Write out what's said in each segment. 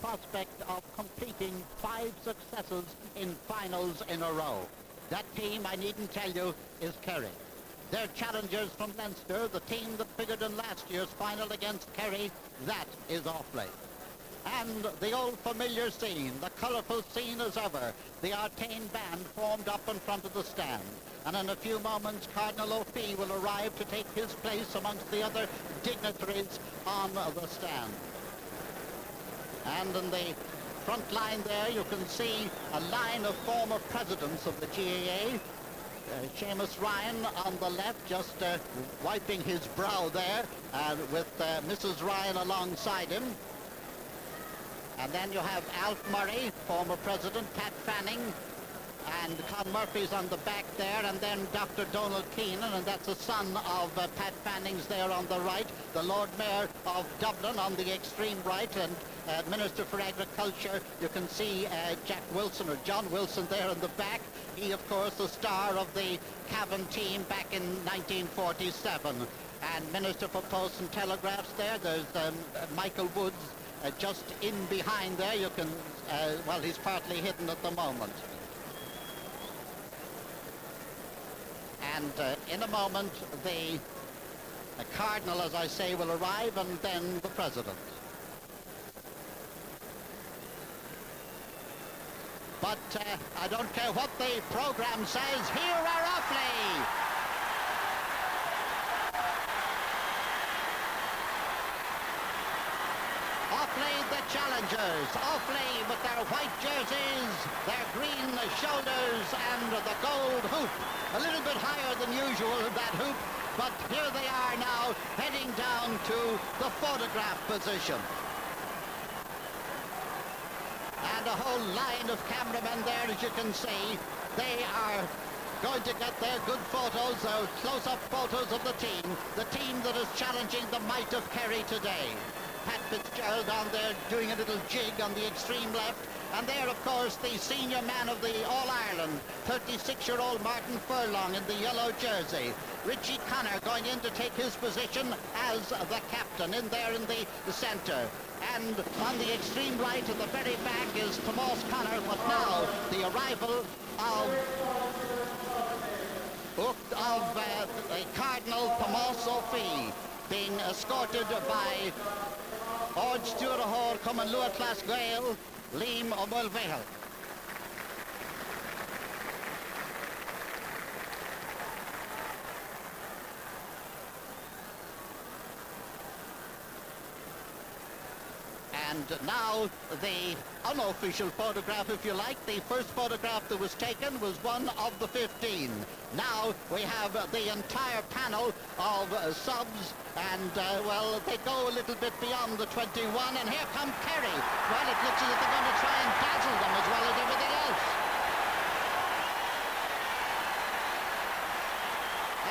prospect of completing 5 successes in finals in a row. That team, I needn't tell you, is Kerry. Their challengers from Leinster, the team that figured in last year's final against Kerry, that is Offaly. And the old familiar scene, the colourful scene as ever, the Artane band formed up in front of the stand. And in a few moments, Cardinal O'Fee will arrive to take his place amongst the other dignitaries on the stand. And in the front line there, you can see a line of former presidents of the GAA. Seamus Ryan on the left, just wiping his brow there, with Mrs. Ryan alongside him. And then you have Alf Murray, former president, Pat Fanning, and Con Murphy's on the back there, and then Dr. Donald Keenan, and that's the son of Pat Fanning's there on the right, the Lord Mayor of Dublin on the extreme right, and Minister for Agriculture. You can see Jack Wilson, or John Wilson, there in the back. He, of course, the star of the Cavan team back in 1947. And Minister for Posts and Telegraphs there, there's Michael Woods, just in behind there. You can, well, he's partly hidden at the moment. And in a moment, the Cardinal, as I say, will arrive, and then the President. But I don't care what the program says, here are Offaly! Offaly, the challengers. Offaly with their white jerseys, their green shoulders, and the gold hoop. A little bit higher than usual, that hoop, but here they are now, heading down to the photograph position. And a whole line of cameramen there, as you can see. They are going to get their good photos, close-up photos of the team that is challenging the might of Kerry today. Pat Fitzgerald down there doing a little jig on the extreme left. And there, of course, the senior man of the All-Ireland, 36-year-old Martin Furlong in the yellow jersey. Richie Connor going in to take his position as the captain in there in the centre. And on the extreme right at the very back is Tomas Connor, but now the arrival of Cardinal Tomas O'Fee, being escorted by Ord Stuarahor Cuman Lua Clas Gael, Liam O'Mulvehel. And now the unofficial photograph, if you like. The first photograph that was taken was one of the 15. Now we have the entire panel of subs, and well, they go a little bit beyond the 21, and here come Kerry. Well, it looks as if they're going to try and dazzle them as well as everything else.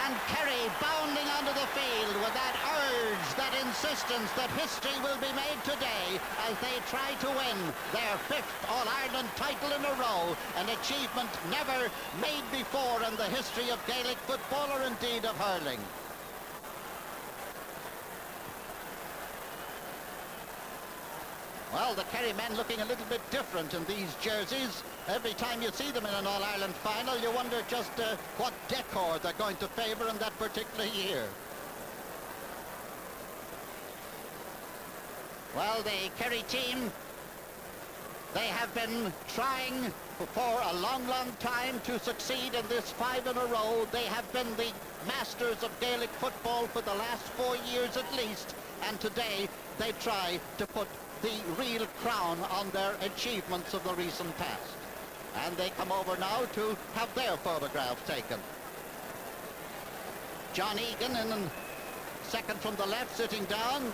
And Kerry bounding onto the field with that urge, that insistence that history will be made today as they try to win their 5th All-Ireland title in a row, an achievement never made before in the history of Gaelic football, or indeed of hurling. Well, the Kerry men looking a little bit different in these jerseys. Every time you see them in an All-Ireland final, you wonder just what decor they're going to favour in that particular year. Well, the Kerry team, they have been trying for a long, long time to succeed in this 5 in a row. They have been the masters of Gaelic football for the last 4 years at least, and today they try to put the real crown on their achievements of the recent past. And they come over now to have their photographs taken. John Egan in second from the left, sitting down.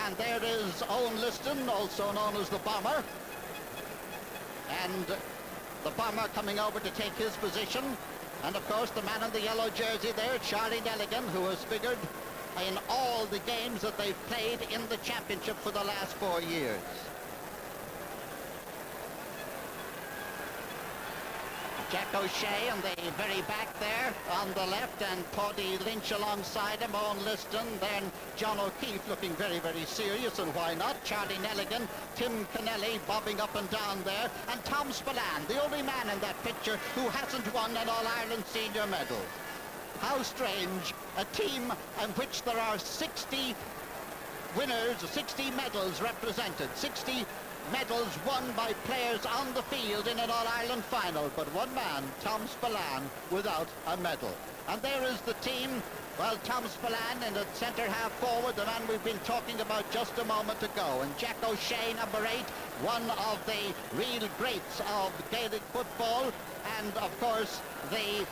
And there is Owen Liston, also known as the Bomber. And the Bomber coming over to take his position. And of course the man in the yellow jersey there, Charlie Nelligan, who has figured in all the games that they've played in the championship for the last 4 years. Jack O'Shea on the very back there on the left, and Paddy Lynch alongside him, Owen Liston, then John O'Keefe looking very, very serious, and why not? Charlie Nelligan, Tim Kennelly bobbing up and down there, and Tom Spillane, the only man in that picture who hasn't won an All-Ireland senior medal. How strange, a team in which there are 60 winners, 60 medals represented, 60 medals won by players on the field in an All-Ireland final, but one man, Tom Spillane, without a medal. And there is the team. Well, Tom Spillane in the centre half forward, the man we've been talking about just a moment ago. And Jack O'Shea, number 8, one of the real greats of Gaelic football. And, of course, the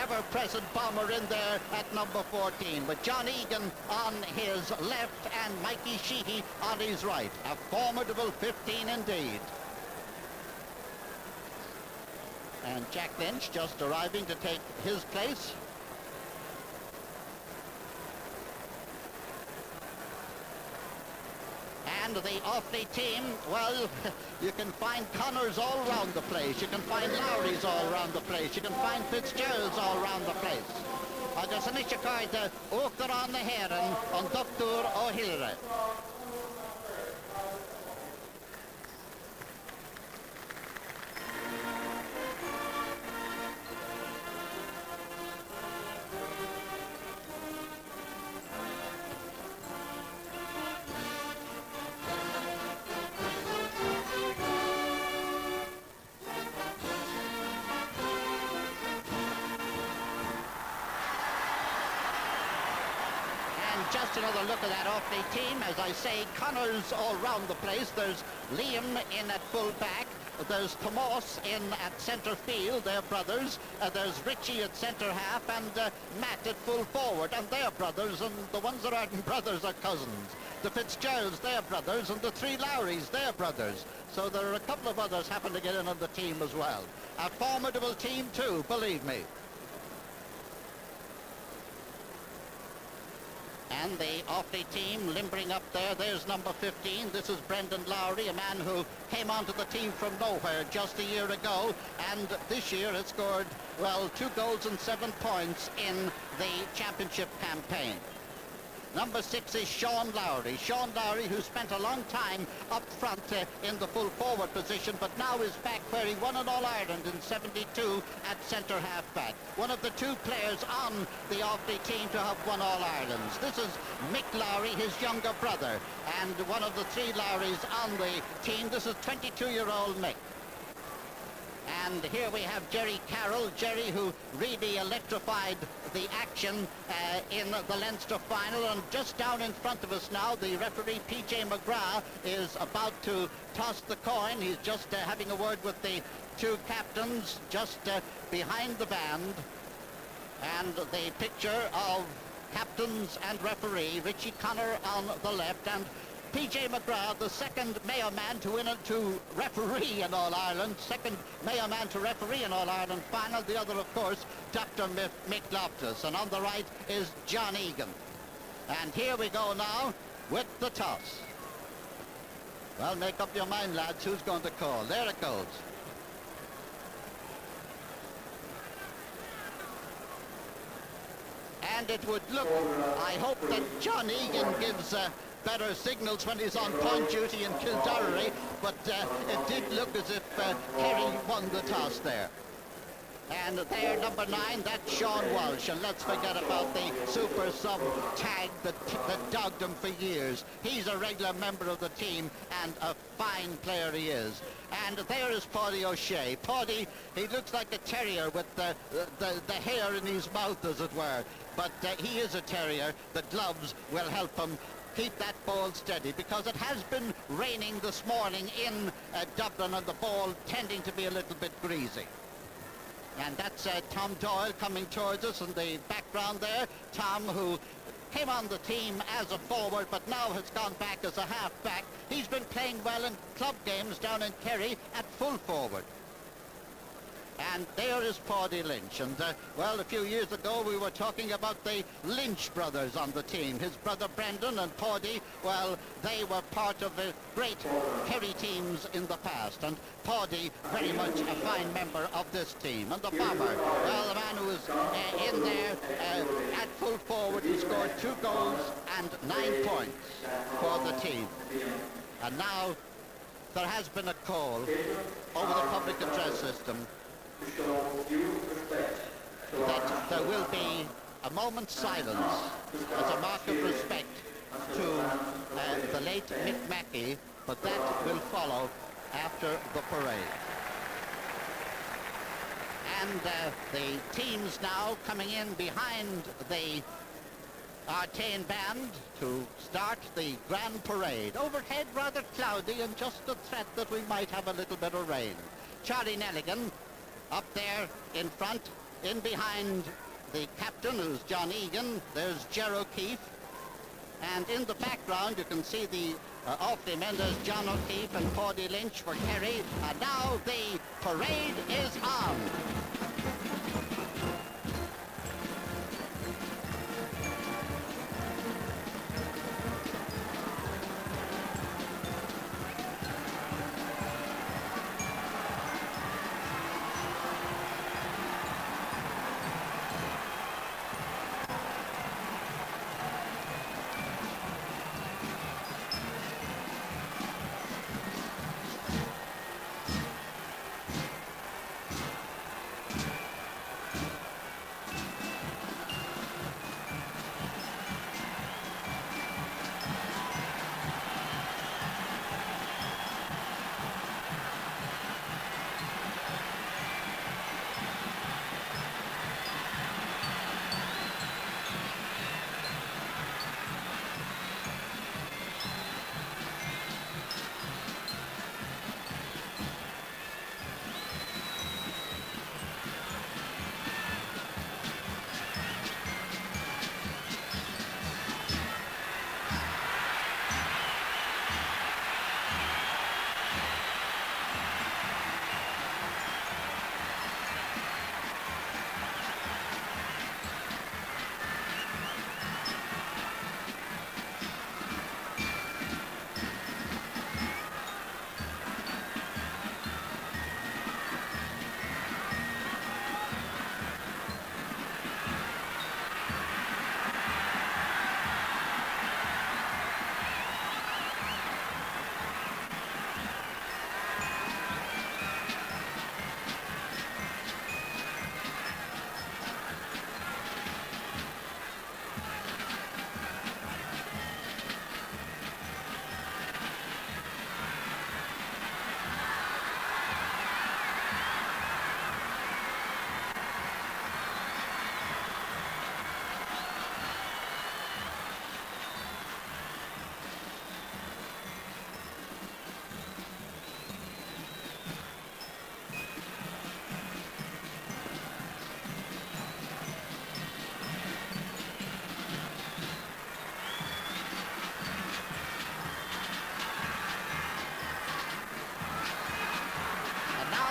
ever-present bomber in there at number 14. With John Egan on his left and Mikey Sheehy on his right. A formidable 15 indeed. And Jack Lynch just arriving to take his place. And the Offaly team, well, you can find Connors all around the place. You can find Lowry's all around the place. You can find Fitzgerald's all around the place. Agus an Ishikaida, Oakter on the Heron, on Dr. O'Hilre. Just another look at that Offaly team. As I say, Connors all round the place. There's Liam in at full back. There's Tomas in at centre field, they're brothers. There's Richie at centre half, and Matt at full forward, and they're brothers, and the ones that aren't brothers are cousins. The Fitzgeralds, they're brothers, and the 3 Lowrys, they're brothers. So there are a couple of others happen to get in on the team as well. A formidable team too, believe me. And the Offaly team limbering up there. There's number 15. This is Brendan Lowry, a man who came onto the team from nowhere just a year ago, and this year has scored, well, 2 goals and 7 points in the championship campaign. Number 6 is Sean Lowry. Sean Lowry, who spent a long time up front in the full forward position, but now is back where he won an All-Ireland in 72 at centre half-back. One of the 2 players on the Offaly team to have won All-Irelands. This is Mick Lowry, his younger brother, and one of the 3 Lowrys on the team. This is 22-year-old Mick. And here we have Jerry Carroll, Jerry who really electrified the action in the Leinster final. And just down in front of us now, the referee P.J. McGrath is about to toss the coin. He's just having a word with the 2 captains just behind the band. And the picture of captains and referee, Richie Connor on the left, and P.J. McGrath, the second Mayo man to referee in All-Ireland, second Mayo man to referee in All-Ireland final. The other, of course, Dr. Mick Loftus. And on the right is John Egan. And here we go now with the toss. Well, make up your mind, lads, who's going to call. There it goes. And it would look, I hope that John Egan gives better signals when he's on point duty in Kildare, but it did look as if Kerry won the toss there. And there, number 9, that's Sean Walsh. And let's forget about the super sub tag that dogged him for years. He's a regular member of the team and a fine player he is. And there is Paddy O'Shea. Paddy, he looks like a terrier with the hair in his mouth, as it were. But he is a terrier. The gloves will help him keep that ball steady, because it has been raining this morning in Dublin, and the ball tending to be a little bit greasy. And that's Tom Doyle coming towards us in the background there. Tom, who came on the team as a forward but now has gone back as a half-back. He's been playing well in club games down in Kerry at full forward. And there is Paddy Lynch. And, well, a few years ago we were talking about the Lynch brothers on the team. His brother Brendan and Paddy, well, they were part of the great Kerry teams in the past. And Paddy, very much a fine member of this team. And the bomber, well, the man who was in there at full forward, who scored 2 goals and 9 points for the team. And now there has been a call over the public address system that there will be a moment's silence as a mark of respect to the late Mick Mackey, but that will follow after the parade. And the teams now coming in behind the Artane band to start the grand parade. Overhead rather cloudy and just a threat that we might have a little bit of rain. Charlie Nelligan up there in front, in behind the captain, who's John Egan. There's Ger O'Keefe. And in the background you can see the Offaly men. There's John O'Keefe and Paddy Lynch for Kerry. And now the parade is on.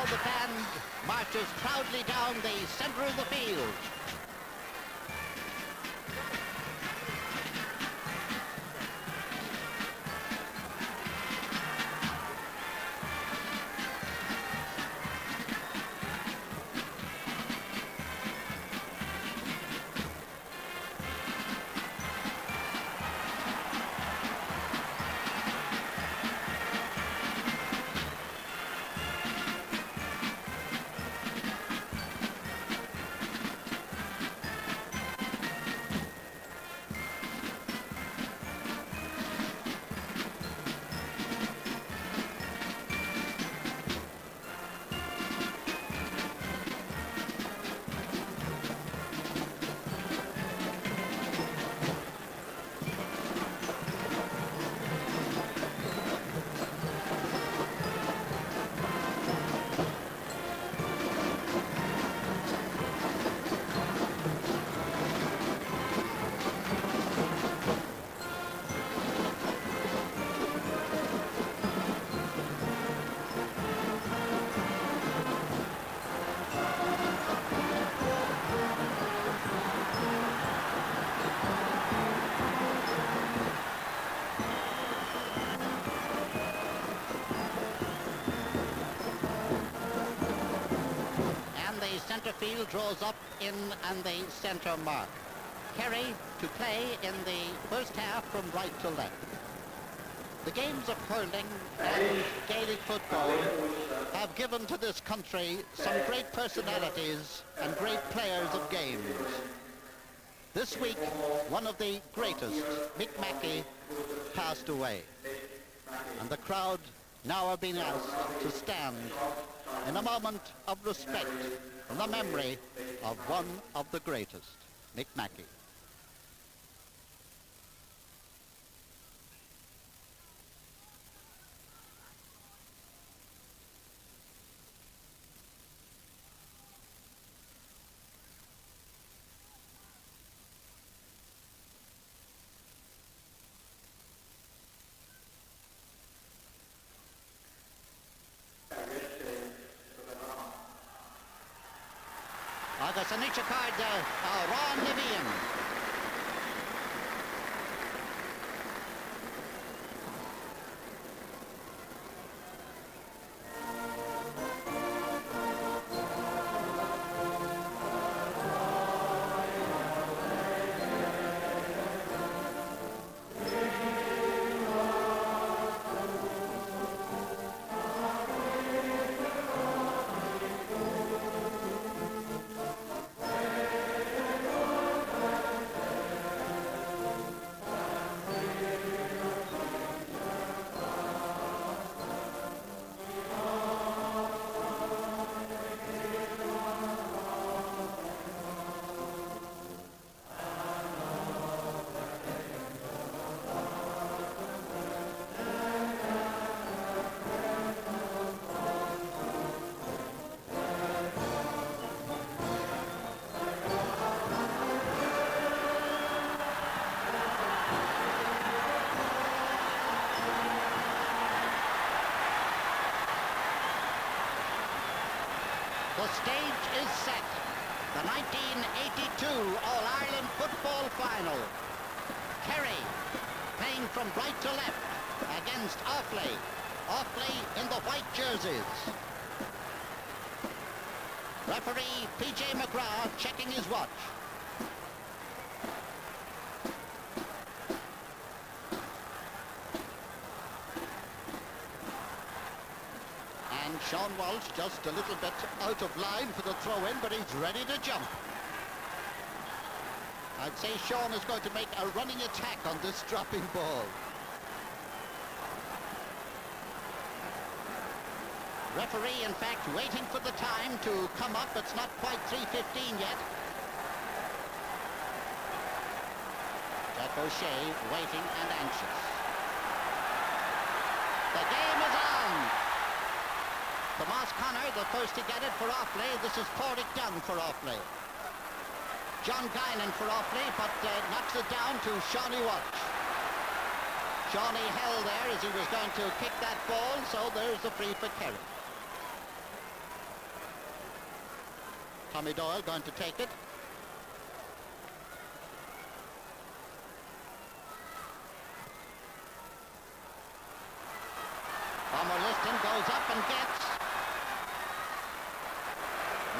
The band marches proudly down the center of the field. midfield draws up in and the centre mark. Kerry to play in the first half from right to left. The games of hurling and Gaelic football have given to this country some great personalities and great players of games. This week, one of the greatest, Mick Mackey, passed away. And the crowd now are being asked to stand in a moment of respect in the memory of one of the greatest, Mick Mackey. Agus an eich card Ron Nivian. The stage is set. The 1982 All-Ireland Football Final. Kerry playing from right to left against Offaly. Offaly in the white jerseys. Referee P.J. McGrath checking his watch. And Sean Walsh just a little bit out of line for the throw-in, but he's ready to jump. I'd say Sean is going to make a running attack on this dropping ball. Referee, in fact, waiting for the time to come up. It's not quite 3:15 yet. Jack O'Shea waiting and anxious. The game is on. Tomas Connor, the first to get it for Offaly. This is Pádraig Dunn for Offaly. John Guinan for Offaly, but knocks it down to Shawnee Walsh. Shawnee held there as he was going to kick that ball, so there's a free for Kerry. Tommy Doyle going to take it. Bomber Liston goes up and gets.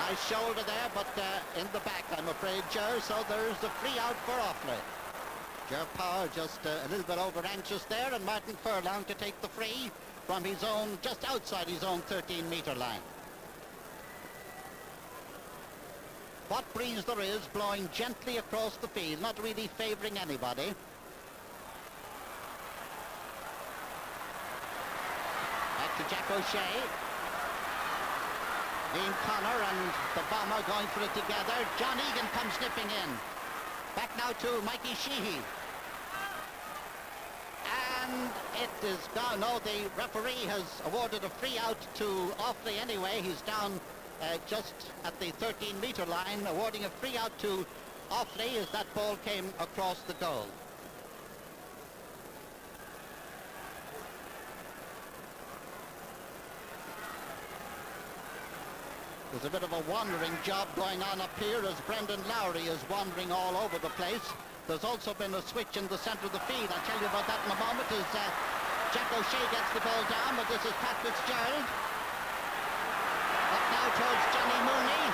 Nice shoulder there, but in the back, I'm afraid, Ger, so there's the free out for Offaly. Ger Power just a little bit over anxious there, and Martin Furlong to take the free from his own, just outside his own 13-metre line. What breeze there is, blowing gently across the field, not really favouring anybody. Back to Jack O'Shea. Dean Connor and the Bomber going for it together. John Egan comes snipping in. Back now to Mikey Sheehy. And it is down. No, the referee has awarded a free out to Offaly anyway. He's down just at the 13-metre line, awarding a free out to Offaly as that ball came across the goal. There's a bit of a wandering job going on up here as Brendan Lowry is wandering all over the place. There's also been a switch in the centre of the field. I'll tell you about that in a moment as Jack O'Shea gets the ball down, but this is Pat Fitzgerald. Up now towards Johnny Mooney.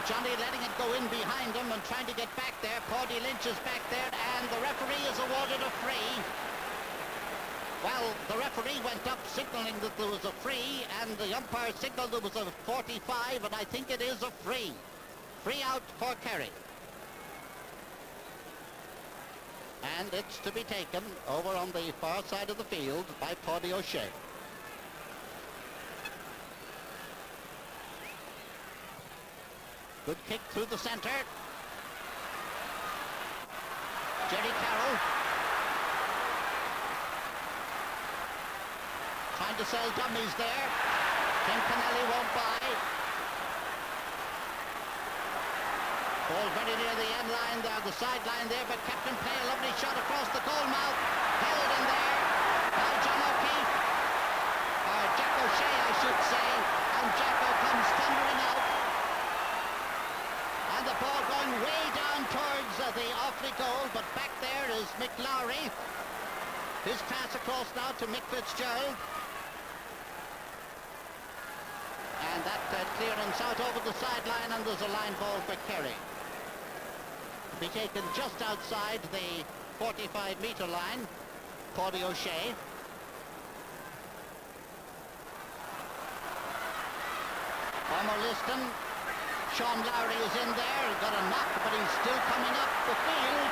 Johnny letting it go in behind him and trying to get back there. Paddy Lynch is back there, and the referee is awarded a free. Well, the referee went up signaling that there was a free, and the umpire signaled there was a 45, and I think it is a free. Free out for Kerry. And it's to be taken over on the far side of the field by Paddy O'Shea. Good kick through the centre. Jerry Carroll trying to sell dummies there. Tim Kennelly won't buy. Ball very near the end line there, the sideline there, but Captain play a lovely shot across the goal mouth. Held in there by John O'Keefe. Or Jack O'Shea, I should say. And Jacko comes thundering out. And the ball going way down towards the Offaly goal, but back there is Mick Lowry. His pass across now to Mick Fitzgerald. And that clearance out over the sideline, and there's a line ball for Kerry. To be taken just outside the 45-metre line, Paddy O'Shea. Homer Liston. Sean Lowry is in there. He got a knock, but he's still coming up the field.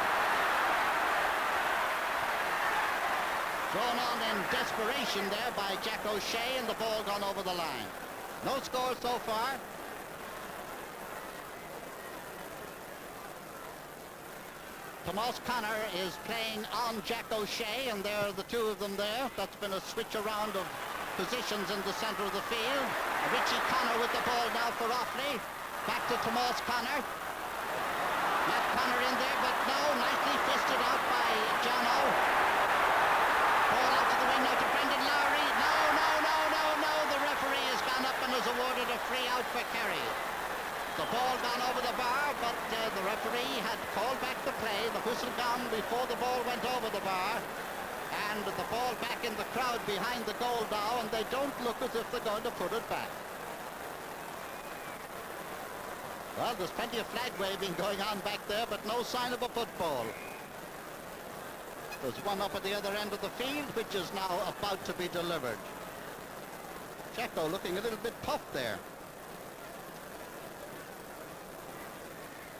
Thrown on in desperation there by Jack O'Shea, and the ball gone over the line. No score so far. Tomas Connor is playing on Jack O'Shea, and there are the two of them there. That's been a switch around of positions in the centre of the field. Richie Connor with the ball now for Offaly. Back to Tomas Connor. Matt Connor in there, but no, nicely fisted out by Jono. Ball out to the wing now to Brendan Lowry. No. The referee has gone up and has awarded a free out for Kerry. The ball gone over the bar, but the referee had called back the play. The whistle gone before the ball went over the bar. And the ball back in the crowd behind the goal now, and they don't look as if they're going to put it back. Well, there's plenty of flag waving going on back there, but no sign of a football. There's one up at the other end of the field, which is now about to be delivered. Checo looking a little bit puffed there.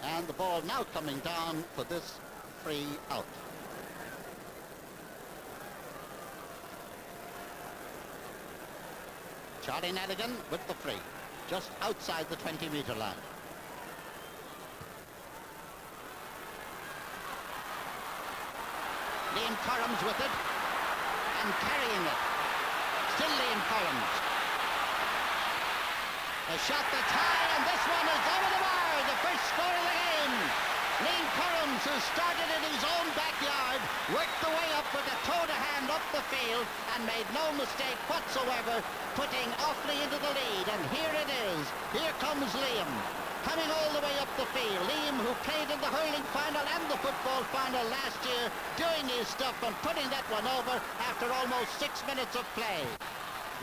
And the ball now coming down for this free out. Charlie Nadigan with the free, just outside the 20-metre line. Liam Currams with it, and carrying it. Still Liam Currams. A shot that's high, and this one is over the bar, the first score of the game. Liam Currams, who started in his own backyard, worked the way up with a toe to hand up the field, and made no mistake whatsoever, putting Offaly into the lead. And here it is. Here comes Liam, coming all the way up the field. Liam, who played in the hurling final and the football final last year, doing his stuff and putting that one over after almost 6 minutes of play.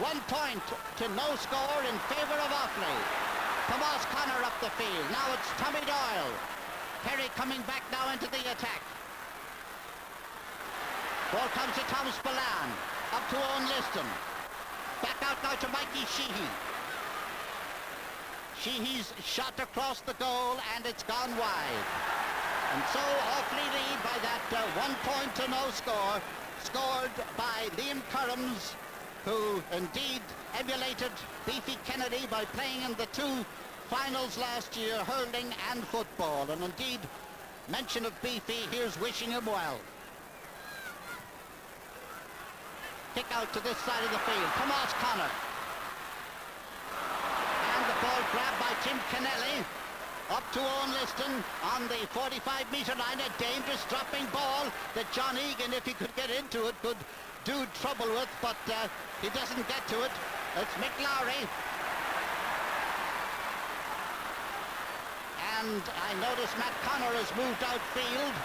1 point to no score in favour of Offaly. Tomas Connor up the field. Now it's Tommy Doyle. Kerry coming back now into the attack. Ball comes to Tom Spillane. Up to Owen Liston. Back out now to Mikey Sheehy. Sheehy's shot across the goal, and it's gone wide. And so Offaly lead by that 1 point to no score, scored by Liam Currams, who indeed emulated Beefy Kennedy by playing in the 2 finals last year, hurling and football. And indeed, mention of Beefy, here's wishing him well. Kick out to this side of the field. Tomas Connor. And the ball grabbed by Tim Kennelly. Up to Owen Liston on the 45-metre line. A dangerous dropping ball that John Egan, if he could get into it, could do trouble with, but he doesn't get to it. It's Mick Lowry. And I notice Matt Connor has moved outfield.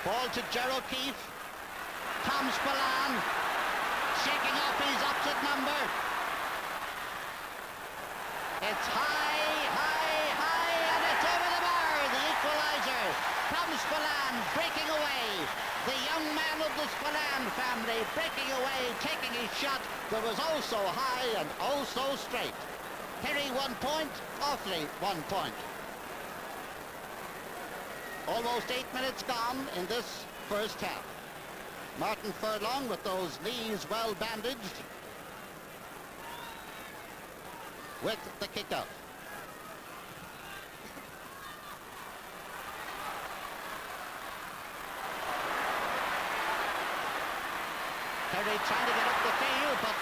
Ball to Gerald Keefe. Tom Spillane shaking off his opposite number. It's high comes Spillane breaking away. The young man of the Spillane family breaking away, taking his shot that was oh so high and oh so straight. Kerry 1 point, Offaly 1 point. Almost 8 minutes gone in this first half. Martin Furlong with those knees well bandaged with the kick out. Kerry trying to get up the field, but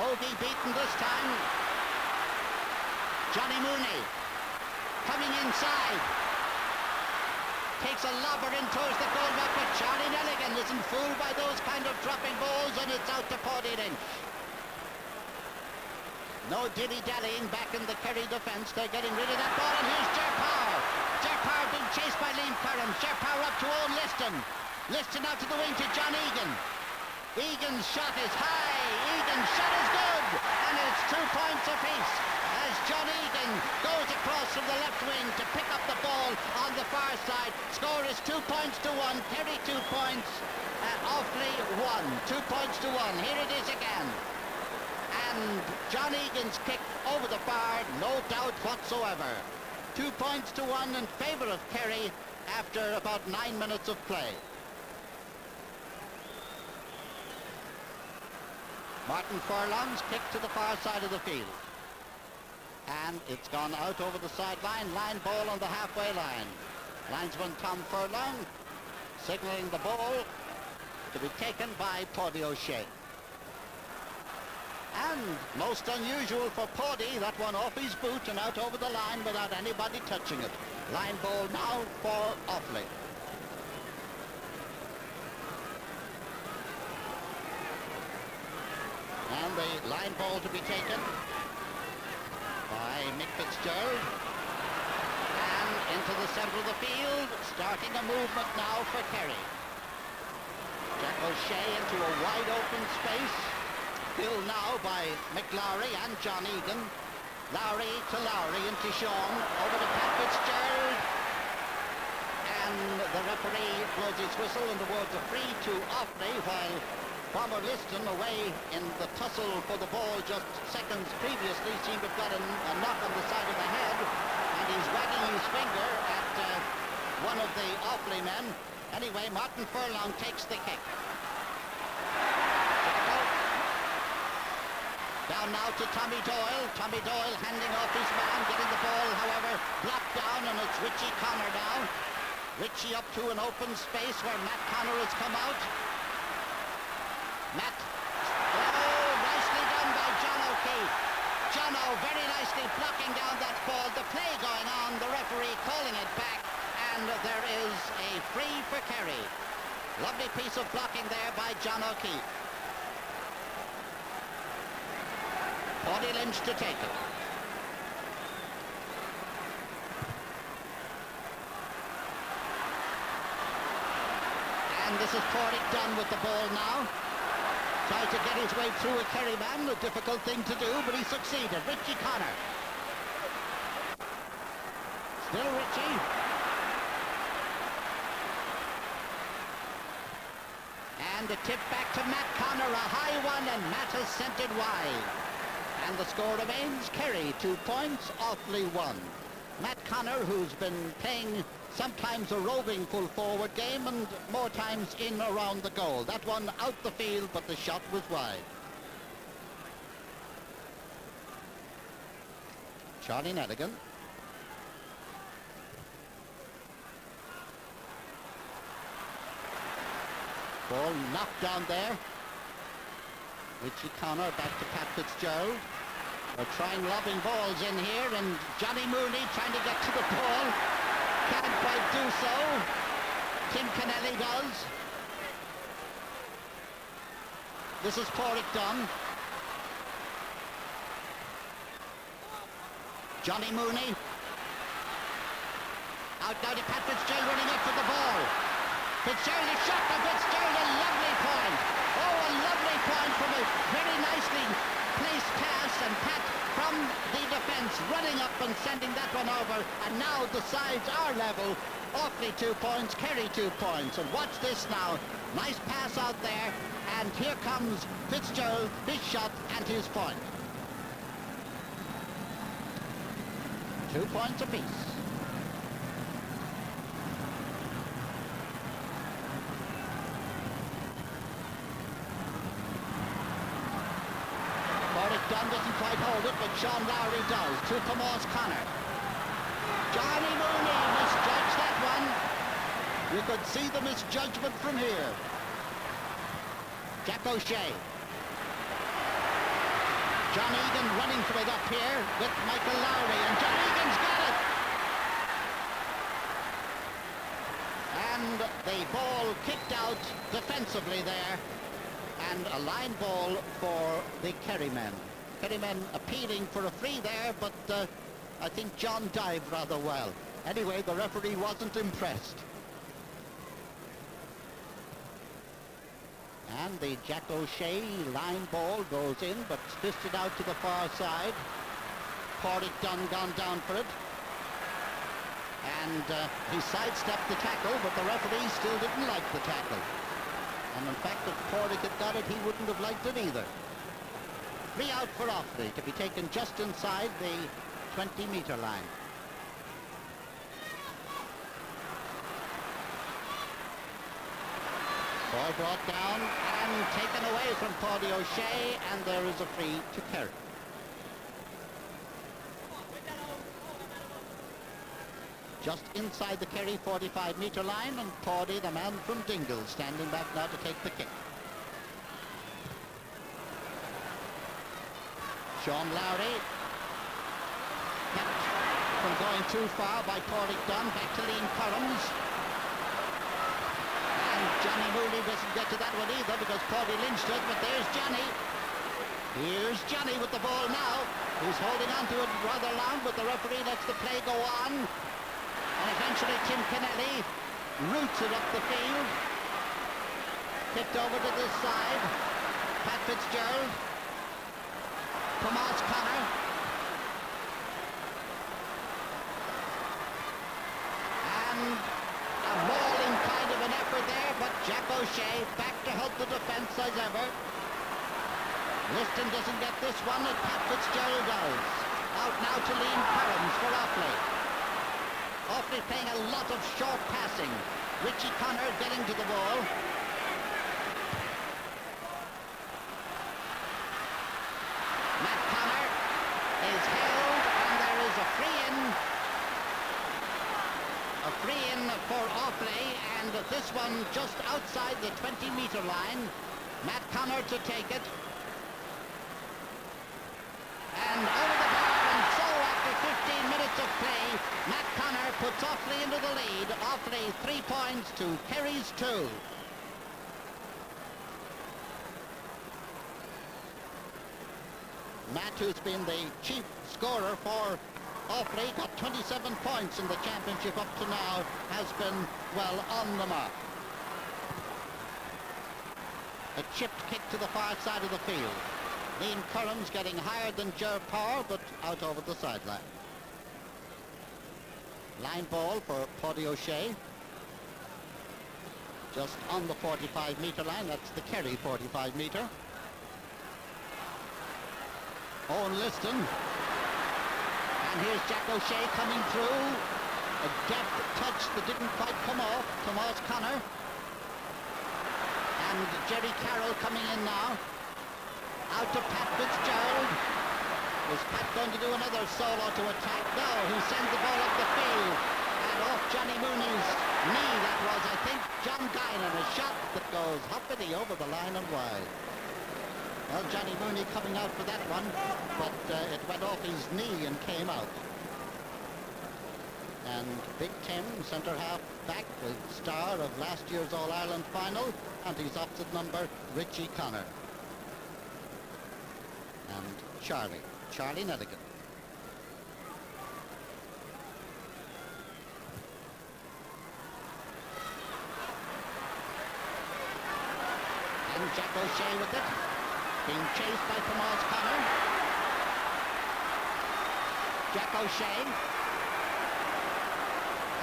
Ogie beaten this time. Johnny Mooney coming inside. Takes a lobber in towards the goal back, but Charlie Nelligan isn't fooled by those kind of dropping balls, and it's out to Paddy Lynch. No dilly-dallying back in the Kerry defence. They're getting rid of that ball, and here's Ger Power. Ger Power being chased by Liam Curran. Ger Power up to Owen Liston. Liston out to the wing to John Egan. Egan's shot is high. Egan's shot is good, and it's 2 points apiece as John Egan goes across from the left wing to pick up the ball on the far side. Score is 2 points to 1. Kerry 2 points. Offaly 1. 2 points to 1. Here it is again. And John Egan's kick over the bar, no doubt whatsoever. 2 points to 1 in favour of Kerry after about 9 minutes of play. Martin Furlong's kick to the far side of the field. And it's gone out over the sideline. Line ball on the halfway line. Linesman Tom Furlong signalling the ball to be taken by Paddy O'Shea. And most unusual for Paddy, that one off his boot and out over the line without anybody touching it. Line ball now for Offaly. And the line ball to be taken by Mick Fitzgerald. And into the centre of the field, starting a movement now for Kerry. Jack O'Shea into a wide open space. Filled now by McLowry and John Egan. Lowry to Lowry into Sean. Over to Pat Fitzgerald. And the referee blows his whistle and awards a free to Offaly, while Bomber Liston, away in the tussle for the ball just seconds previously, seemed to have got a knock on the side of the head, and he's wagging his finger at one of the Offaly men. Anyway, Martin Furlong takes the kick. Down now to Tommy Doyle. Tommy Doyle handing off his man, getting the ball, however, blocked down, and it's Richie Connor now. Richie up to an open space where Matt Connor has come out. Matt, oh, nicely done by John O'Keefe. John O very nicely blocking down that ball. The play going on, the referee calling it back, and there is a free for Kerry. Lovely piece of blocking there by John O'Keefe. Paddy Lynch to take it. And this is Porrick done with the ball now. Tries to get his way through a Kerry man, a difficult thing to do, but he succeeded. Richie Connor. Still Richie. And the tip back to Matt Connor, a high one, and Matt has sent it wide. And the score remains Kerry 2 points, Offaly 1. Matt Connor, who's been playing sometimes a roving full forward game and more times in around the goal. That one out the field, but the shot was wide. Charlie Nelligan. Ball knocked down there. Richie Connor back to Pat Fitzgerald. They're trying lobbing balls in here, and Johnny Mooney trying to get to the ball. Can't quite do so. Tim Kennelly does. This is Porrick done. Johnny Mooney. Out now to Pat Fitzgerald running up for the ball. Fitzgerald is shot by Fitzgerald, a lovely point. Oh, a lovely point from a very nicely placed pass, and Pat from the defence running up and sending that one over, and now the sides are level. Offaly 2 points, Kerry 2 points. And watch this now. Nice pass out there. And here comes Fitzgerald, his shot and his point. 2 points apiece. Dunn doesn't quite hold it, but Sean Lowry does. To Tomas Connor. Johnny Mooney misjudged that one. You could see the misjudgment from here. Jack O'Shea. John Egan running for it up here with Michael Lowry, and John Egan's got it. And the ball kicked out defensively there, and a line ball for the Kerry men. Kerry men appealing for a free there, but I think John dived rather well. Anyway, the referee wasn't impressed. And the Jack O'Shea line ball goes in, but fisted out to the far side. Pádraig Dunn gone down for it. And he sidestepped the tackle, but the referee still didn't like the tackle. And in fact, if Pádraig had got it, he wouldn't have liked it either. Free out for Offaly to be taken just inside the 20-metre line. Ball brought down and taken away from Pádraig O'Shea, and there is a free to Kerry. Just inside the Kerry 45-metre line, and Pádraig, the man from Dingle, standing back now to take the kick. Sean Lowry kept from going too far by Pádraig Dunn, back to Liam Currams. And Johnny Mooney doesn't get to that one either because Pádraig lynched it, but there's Johnny. Here's Johnny with the ball now. He's holding on to it rather long, but the referee lets the play go on. And eventually Tim Kennelly roots it up the field. Kicked over to this side. Pat Fitzgerald. Tomas Connor. And a mauling kind of an effort there, but Jack O'Shea back to help the defence as ever. Liston doesn't get this one, and Pat Fitzgerald does. Out now to Liam Currams for Offaly. Offaly playing a lot of short passing. Richie Connor getting to the ball. Matt Connor is held, and there is a free-in. A free-in for Offaly, and this one just outside the 20-metre line. Matt Connor to take it. And over the bar, and so after 15 minutes of play, Matt Connor puts Offaly into the lead. Offaly 3 points to Kerry's 2. Matt, who's been the chief scorer for Offaly, got 27 points in the championship up to now, has been, well, on the mark. A chipped kick to the far side of the field. Liam Currams getting higher than Ger Power, but out over the sideline. Line ball for Pádraig O'Shea. Just on the 45-metre line, that's the Kerry 45-metre. Owen Liston. And here's Jack O'Shea coming through. A deft touch that didn't quite come off. Tomas Connor. And Jerry Carroll coming in now. Out to Pat Fitzgerald. Is Pat going to do another solo to attack? No, he sends the ball up the field. And off Johnny Mooney's knee that was, I think, John Guinan. A shot that goes hoppity over the line and wide. Well, Johnny Mooney coming out for that one, but it went off his knee and came out. And Big Tim, centre half back, the star of last year's All-Ireland final, and his opposite number, Richie Connor. And Charlie Nedigan. And Jack O'Shea with it. Being chased by Tomas Connor. Jack O'Shea.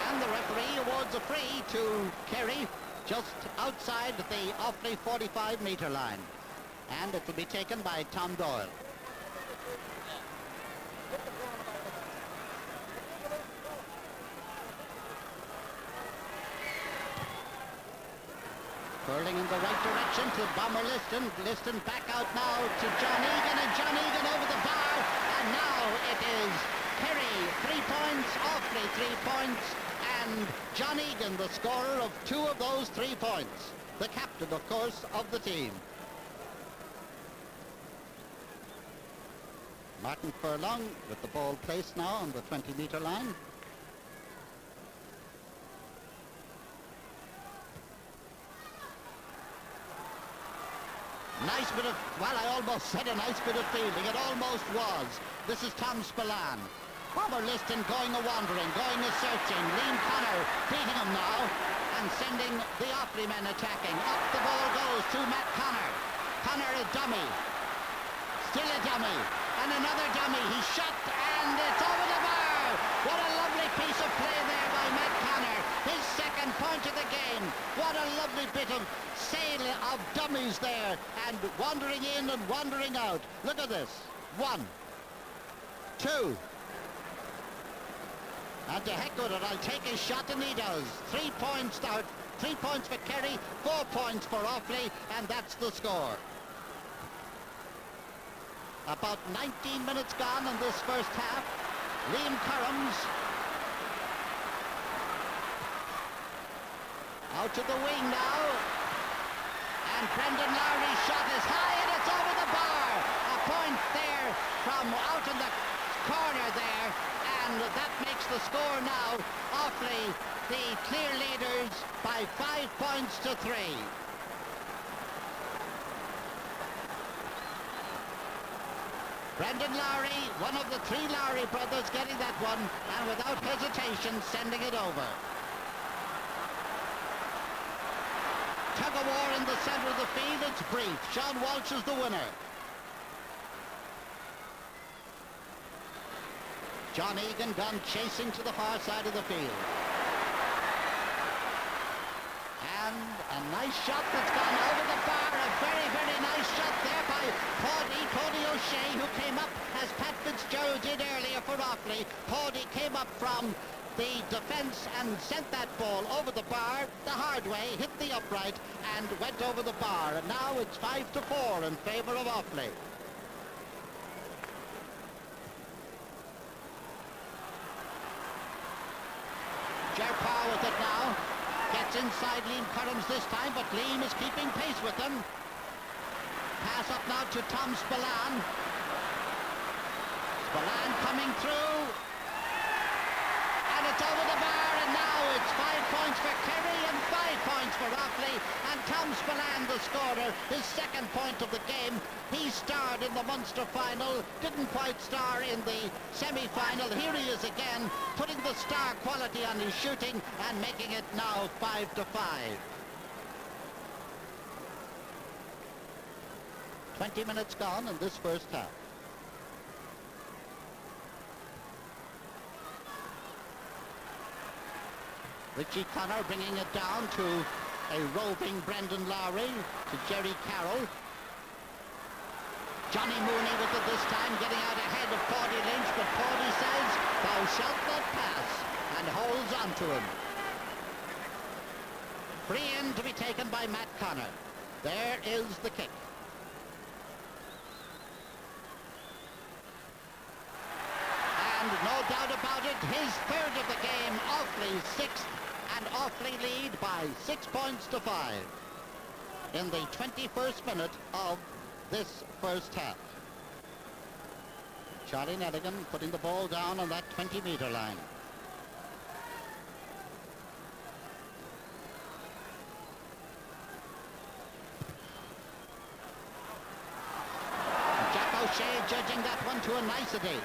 And and the referee awards a free to Kerry just outside the Offaly 45-metre line. And it will be taken by Tom Doyle. Curling in the right direction to Bomber Liston. Liston back out now to John Egan, and John Egan over the bar. And now it is Kerry 3 points, Offaly 3 points, and John Egan, the scorer of 2 of those 3 points. The captain, of course, of the team. Martin Furlong with the ball placed now on the 20-metre line. Nice bit of, well, I almost said a nice bit of fielding. It almost was. This is Tom Spillane. Bomber Liston going a-wandering, going a-searching. Liam Connor beating him now and sending the Offaly men attacking. Up the ball goes to Matt Connor. Connor a dummy. Still a dummy. And another dummy. He shot and it's over the bar. What a lovely piece of play there by Matt Connor. His second point of the game. What a lovely bit of sail of dummies there, and wandering in and wandering out. Look at this. 1, 2. And to heck with it, I'll take his shot, and he does. 3 points out. 3 points for Kerry, 4 points for Offaly, and that's the score. About 19 minutes gone in this first half. Liam Currams out to the wing now. And Brendan Lowry's shot is high, and it's over the bar. A point there from out in the corner there, and that makes the score now. Offaly, the clear leaders by 5 points to 3. Brendan Lowry, one of the 3 Lowry brothers, getting that one, and without hesitation sending it over. Tug-of-war in the centre of the field. It's brief. Sean Walsh is the winner. John Egan gone chasing to the far side of the field. And a nice shot that's gone over the bar. A very, very nice shot there by Paddy O'Shea, who came up as Pat Fitzgerald did earlier for Offaly. Paddy came up from the defence and sent that ball over the bar the hard way, hit the upright and went over the bar. And now it's 5-4 in favour of Offaly. Jerpow with it now. Gets inside Liam Currams this time, but Liam is keeping pace with him. Pass up now to Tom Spillane. Spillane coming through. And it's over the bar, and now it's 5 points for Kerry and 5 points for Offaly. And Tom Spillane, the scorer, his second point of the game. He starred in the Munster final, didn't quite star in the semi-final. Here he is again, putting the star quality on his shooting and making it now 5-5. 20 minutes gone in this first half. Richie Connor bringing it down to a roving Brendan Lowry, to Jerry Carroll. Johnny Mooney with it this time, getting out ahead of Paddy Lynch, but Paddy says, "Thou shalt not pass," and holds on to him. Free in to be taken by Matt Connor. There is the kick. And no doubt about it, his third of the game, Offaly's sixth, and Offaly lead by 6 points to 5 in the 21st minute of this first half. Charlie Nelligan putting the ball down on that 20-metre line. Jack O'Shea judging that one to a nicety.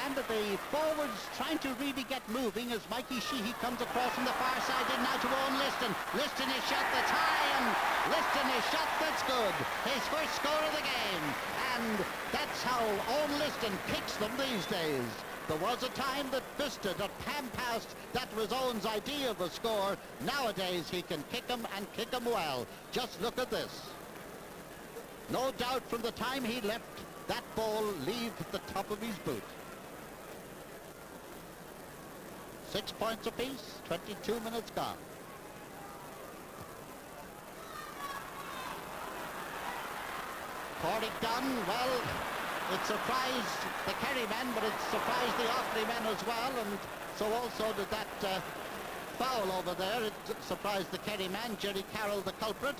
And the forwards trying to really get moving as Mikey Sheehy comes across from the far side in now to Owen Liston. Liston is shot that's high, and Liston is shot that's good. His first score of the game. And that's how Owen Liston kicks them these days. There was a time that Vista, that Pam passed, that was Owen's idea of a score. Nowadays he can kick them and kick them well. Just look at this. No doubt from the time he left, that ball leave the top of his boot. 6 points apiece, 22 minutes gone. Cordic done, well, it surprised the Kerry men, but it surprised the Offaly men as well, and so also did that foul over there. It surprised the Kerry man, Jerry Carroll the culprit,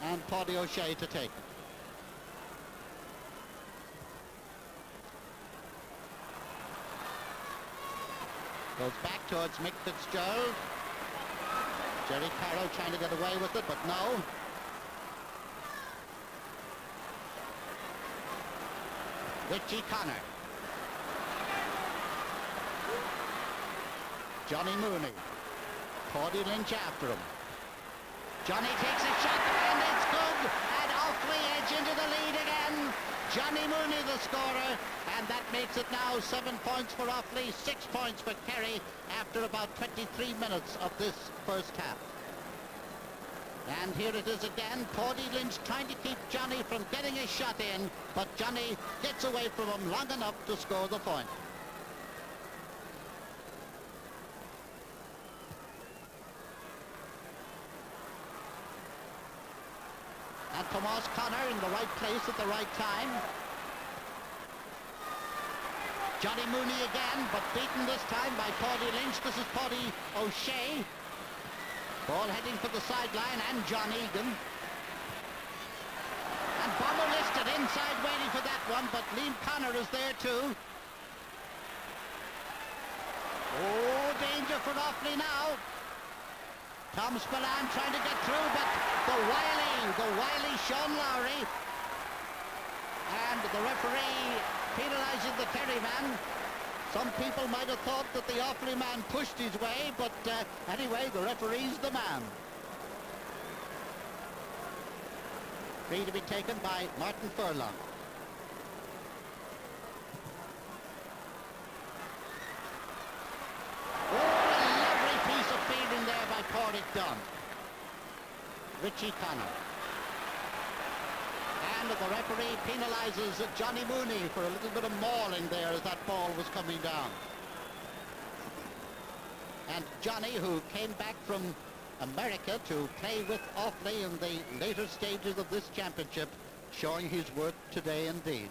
and Paddy O'Shea to take it. Goes back towards Mick Fitzgerald. Jerry Carroll trying to get away with it, but no. Richie Connor. Johnny Mooney. Paddy Lynch after him. Johnny takes a shot and it's good. And Offaly edge into the lead again. Johnny Mooney the scorer, and that makes it now 7 points for Offaly, 6 points for Kerry after about 23 minutes of this first half. And here it is again, Paddy Lynch trying to keep Johnny from getting a shot in, but Johnny gets away from him long enough to score the point. And Tomas Connor in the right place at the right time. Johnny Mooney again, but beaten this time by Paddy Lynch. This is Paddy O'Shea. Ball heading for the sideline, and John Egan. And Bomber listed inside waiting for that one, but Liam Connor is there too. Oh, danger for Offaly now. Tom Spillane trying to get through, but the wily Sean Lowry. And the referee penalising the Kerry man. Some people might have thought that the Offaly man pushed his way, but anyway, the referee's the man. Free to be taken by Martin Furlong. Cordic done. Richie Connor. And the referee penalises Johnny Mooney for a little bit of mauling there as that ball was coming down. And Johnny, who came back from America to play with Offaly in the later stages of this championship, showing his worth today indeed.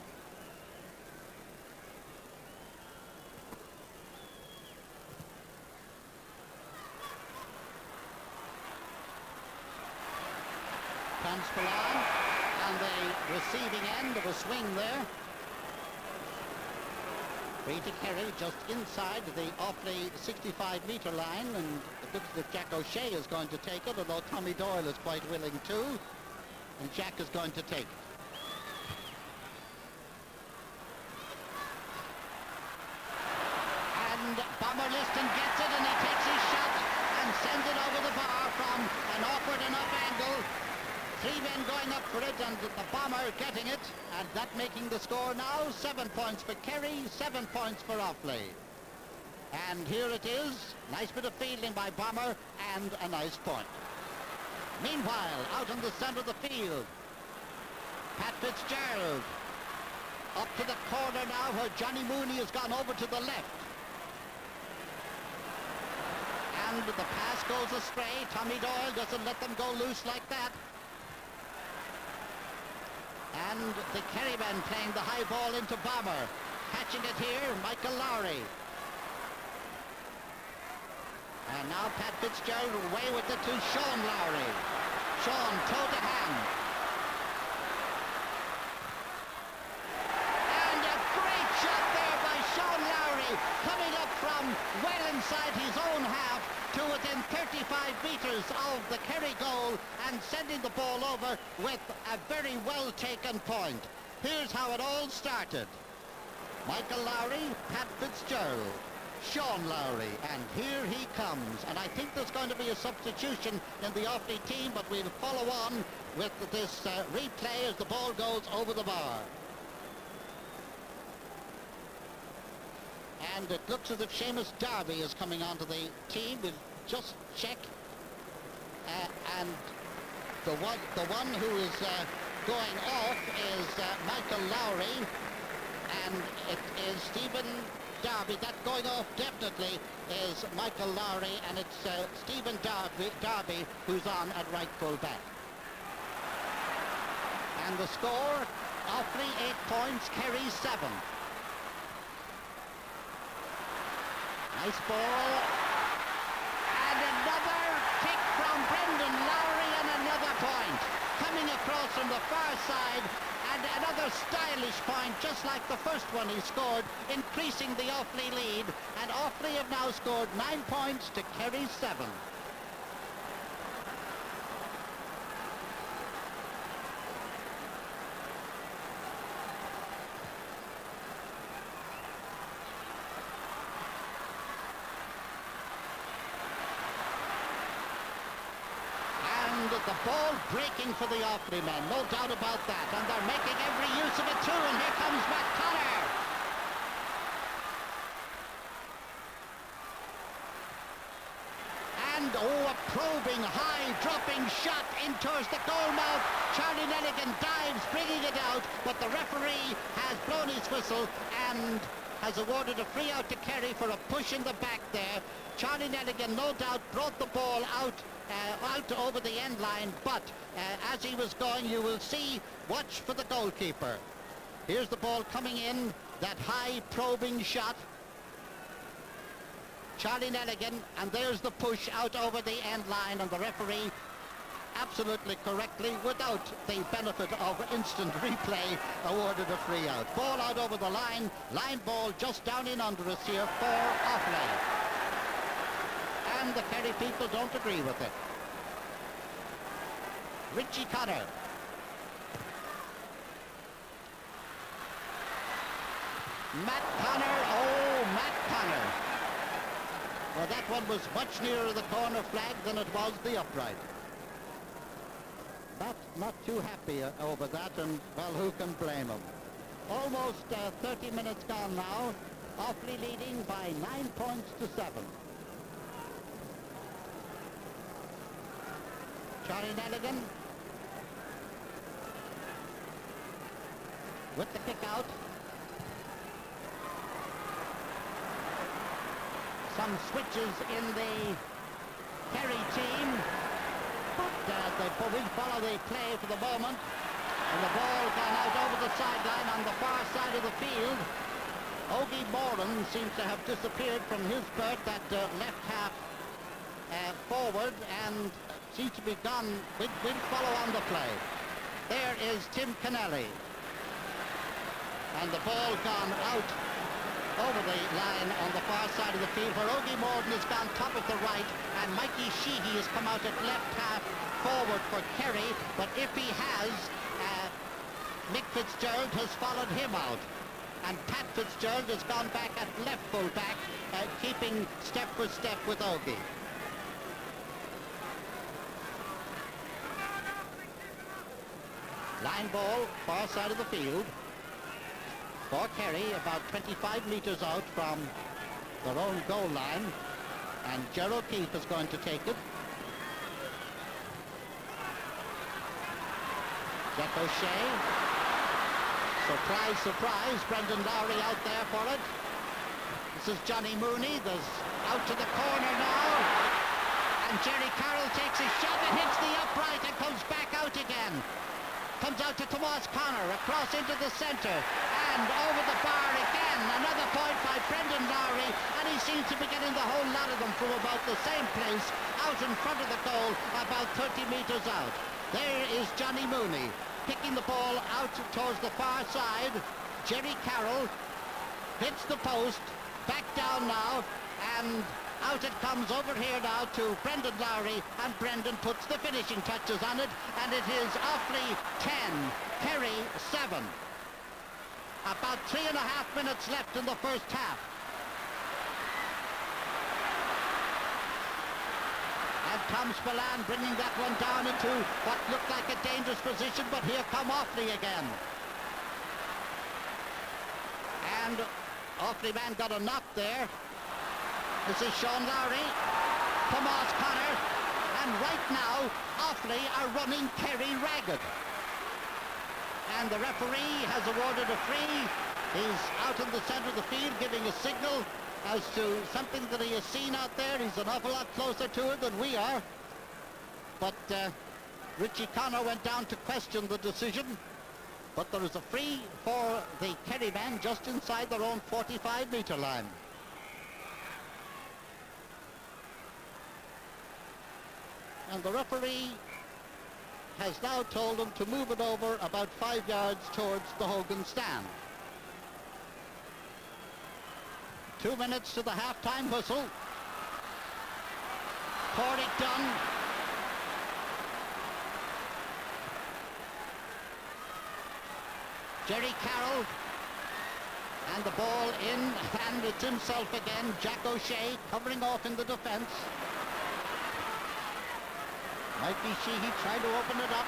Spillane on the receiving end of a swing there. Free to Kerry just inside the Offaly 65-metre line, and it looks as if Jack O'Shea is going to take it, although Tommy Doyle is quite willing too, and Jack is going to take it. And Bomber Liston gets it, and he takes his shot and sends it over the bar from an awkward enough angle. 3 men going up for it, and the Bomber getting it, and that making the score now 7 points for Kerry, 7 points for Offaly. And here it is, nice bit of fielding by Bomber, and a nice point. Meanwhile, out in the centre of the field, Pat Fitzgerald up to the corner now, where Johnny Mooney has gone over to the left. And the pass goes astray. Tommy Doyle doesn't let them go loose like that. And the Kerry men playing the high ball into Bomber. Catching it here, Michael Lowry. And now Pat Fitzgerald away with it to Sean Lowry. Sean, toe to hand. And a great shot there by Sean Lowry, coming up from well inside his own half to within 35 metres of the Kerry goal and sending the ball over with a very well taken point. Here's how it all started. Michael Lowry, Pat Fitzgerald, Sean Lowry, and here he comes. And I think there's going to be a substitution in the Offaly team, but we'll follow on with this replay as the ball goes over the bar. And it looks as if Seamus Darby is coming onto the team. We'll just check. And the one who is going off is Michael Lowry, and it is Stephen Darby. That going off definitely is Michael Lowry, and it's Stephen Darby who's on at right full back. And the score, Offaly 8 points, Kerry 7. Nice ball. And another kick from Brendan Lowry, and another point. Coming across from the far side, and another stylish point, just like the first one he scored, increasing the Offaly lead. And Offaly have now scored 9 points to Kerry 7. The ball breaking for the Offaly men, no doubt about that, and they're making every use of it too, and here comes Matt Connor. And a probing, high dropping shot in towards the goal mouth. Charlie Nelligan dives, bringing it out, but the referee has blown his whistle and has awarded a free out to Kerry for a push in the back there. Charlie Nelligan no doubt brought the ball out over the end line, but as he was going, you will see, watch for the goalkeeper. Here's the ball coming in, that high probing shot. Charlie Nelligan, and there's the push out over the end line, and the referee absolutely correctly, without the benefit of instant replay, awarded a free out. Ball out over the line ball just down in under us here for Offaly. And the Kerry people don't agree with it. Richie Connor. Matt Connor, Matt Connor. Well, that one was much nearer the corner flag than it was the upright. Not too happy over that, and well, who can blame him? Almost 30 minutes gone now. Offaly leading by 9 points to 7. Charlie Nelligan with the kick out. Some switches in the Kerry team, but we follow the play for the moment. And the ball gone out over the sideline on the far side of the field. Ogie Moran seems to have disappeared from his berth, that left half forward, and seems to be gone. We'll follow on the play. There is Tim Kennelly. And the ball gone out over the line on the far side of the field, where Ogie Morden has gone top of the right, and Mikey Sheehy has come out at left half forward for Kerry, but if he has, Mick Fitzgerald has followed him out. And Pat Fitzgerald has gone back at left full back, keeping step for step with Ogie. Line ball, far side of the field. For Kerry, about 25 metres out from their own goal line. And Gerald Keefe is going to take it. Jack O'Shea. Surprise, surprise, Brendan Lowry out there for it. This is Johnny Mooney. There's out to the corner now. And Jerry Carroll takes a shot and hits the upright and comes back out again. Comes out to Tomas Connor, across into the centre, and over the bar again. Another point by Brendan Lowry, and he seems to be getting the whole lot of them from about the same place, out in front of the goal, about 30 metres out. There is Johnny Mooney, kicking the ball out towards the far side. Jerry Carroll hits the post, back down now, and out it comes over here now to Brendan Lowry, and Brendan puts the finishing touches on it, and it is Offaly 10, Kerry 7. About 3.5 minutes left in the first half. And Tom Spillane bringing that one down into what looked like a dangerous position, but here come Offaly again. And Offaly man got a knock there. This is Sean Lowry, Tomas Connor, and right now Offaly are running Kerry ragged. And the referee has awarded a free. He's out in the centre of the field giving a signal as to something that he has seen out there. He's an awful lot closer to it than we are. But Richie Connor went down to question the decision. But there is a free for the Kerry men just inside their own 45-metre line. And the referee has now told them to move it over about 5 yards towards the Hogan stand. 2 minutes to the half-time whistle. Cordic done. Jerry Carroll. And the ball in, and it's himself again. Jack O'Shea covering off in the defence. Mikey Sheehy trying to open it up.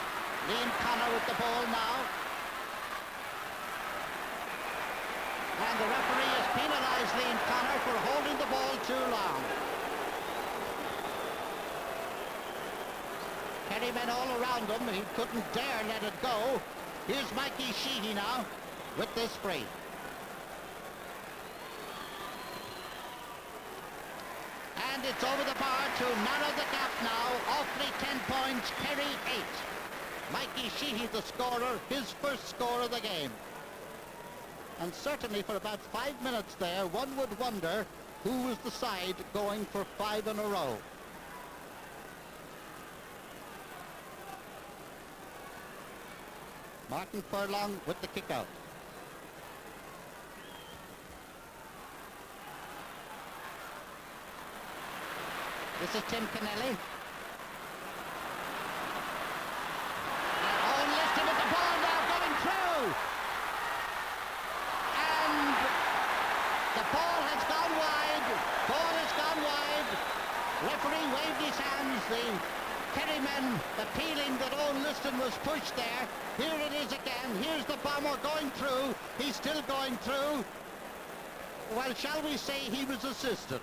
Liam Connor with the ball now. And the referee has penalised Liam Connor for holding the ball too long. Kerry men all around him. He couldn't dare let it go. Here's Mikey Sheehy now with this free. And it's over the bar to narrow the gap now. Offaly 10 points, Kerry 8. Mikey Sheehy the scorer, his first score of the game. And certainly for about 5 minutes there, one would wonder who was the side going for 5 in a row. Martin Furlong with the kick out. This is Tim Kennelly. And Owen Liston with the ball now going through. And the ball has gone wide. Ball has gone wide. Referee waved his hands. The Kerry men appealing that Owen Liston was pushed there. Here it is again. Here's the bomber going through. He's still going through. Well, shall we say he was assisted?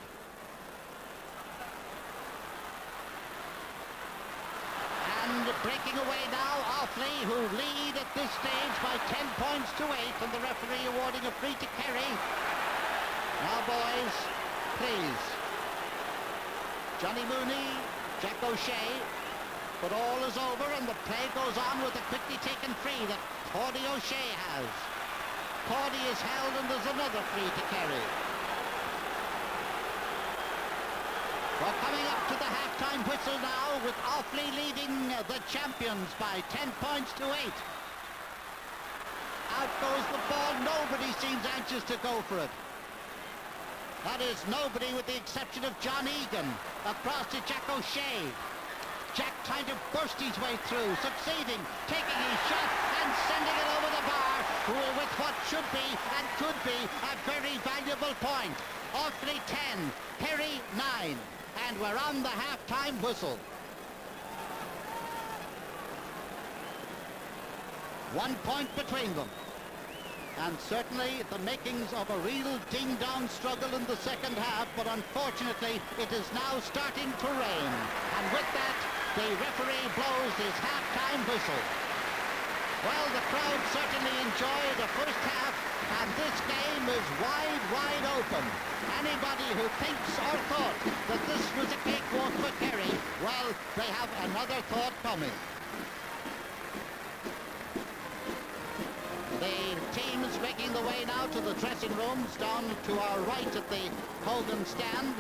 And breaking away now, Offaly, who lead at this stage by 10 points to 8, and the referee awarding a free to Kerry. Now, boys, please. Johnny Mooney, Jack O'Shea, but all is over, and the play goes on with a quickly taken free that Cordy O'Shea has. Cordy is held, and there's another free to Kerry. We're coming up to the half-time whistle now, with Offaly leading the champions by 10 points to 8. Out goes the ball. Nobody seems anxious to go for it. That is nobody with the exception of John Egan. Across to Jack O'Shea. Jack trying to burst his way through, succeeding, taking his shot and sending it over the bar with what should be and could be a very valuable point. Offaly 10, Kerry 9. And we're on the half-time whistle. 1 point between them. And certainly the makings of a real ding-dong struggle in the second half, but unfortunately it is now starting to rain. And with that, the referee blows his half-time whistle. Well, the crowd certainly enjoyed the first half, and this game is wide, wide open. Anybody who thinks or thought that this was a cakewalk for Kerry, well, they have another thought coming. The team is making the way now to the dressing rooms, down to our right at the Hogan stand.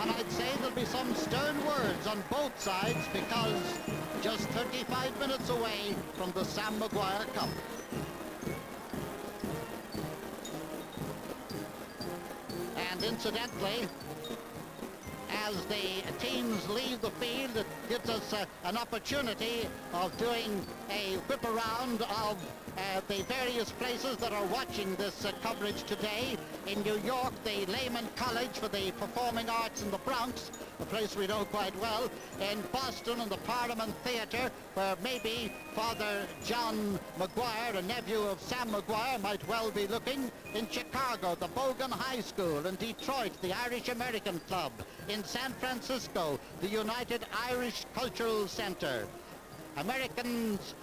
And I'd say there'll be some stern words on both sides, because just 35 minutes away from the Sam Maguire Cup. And incidentally, as the teams leave the field, it gives us an opportunity of doing a whip around of the various places that are watching this coverage today. In New York, the Lehman College for the Performing Arts in the Bronx, a place we know quite well. In Boston, in the Parliament Theatre, where maybe Father John Maguire, a nephew of Sam Maguire, might well be looking. In Chicago, the Bogan High School. In Detroit, the Irish American Club. In San Francisco, the United Irish Cultural Center. Americans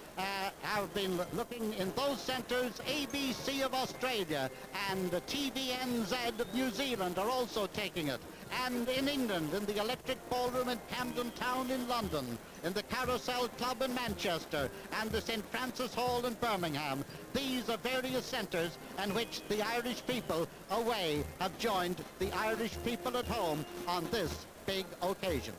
have been looking in those centres. ABC of Australia and TVNZ of New Zealand are also taking it. And in England, in the Electric Ballroom in Camden Town in London, in the Carousel Club in Manchester, and the St. Francis Hall in Birmingham. These are various centres in which the Irish people away have joined the Irish people at home on this big occasion.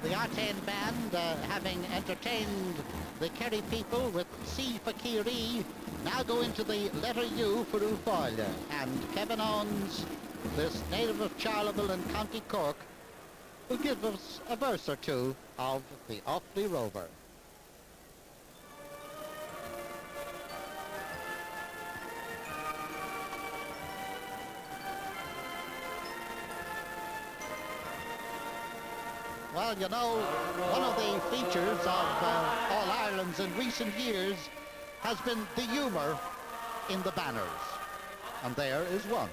The Artain Band, having entertained the Kerry people with C for Kerry, now go into the letter U for Offaly. And Kevin Owens, this native of Charleville in County Cork, will give us a verse or two of the Offaly Rover. Well, you know, one of the features of All Ireland's in recent years has been the humour in the banners. And there is one.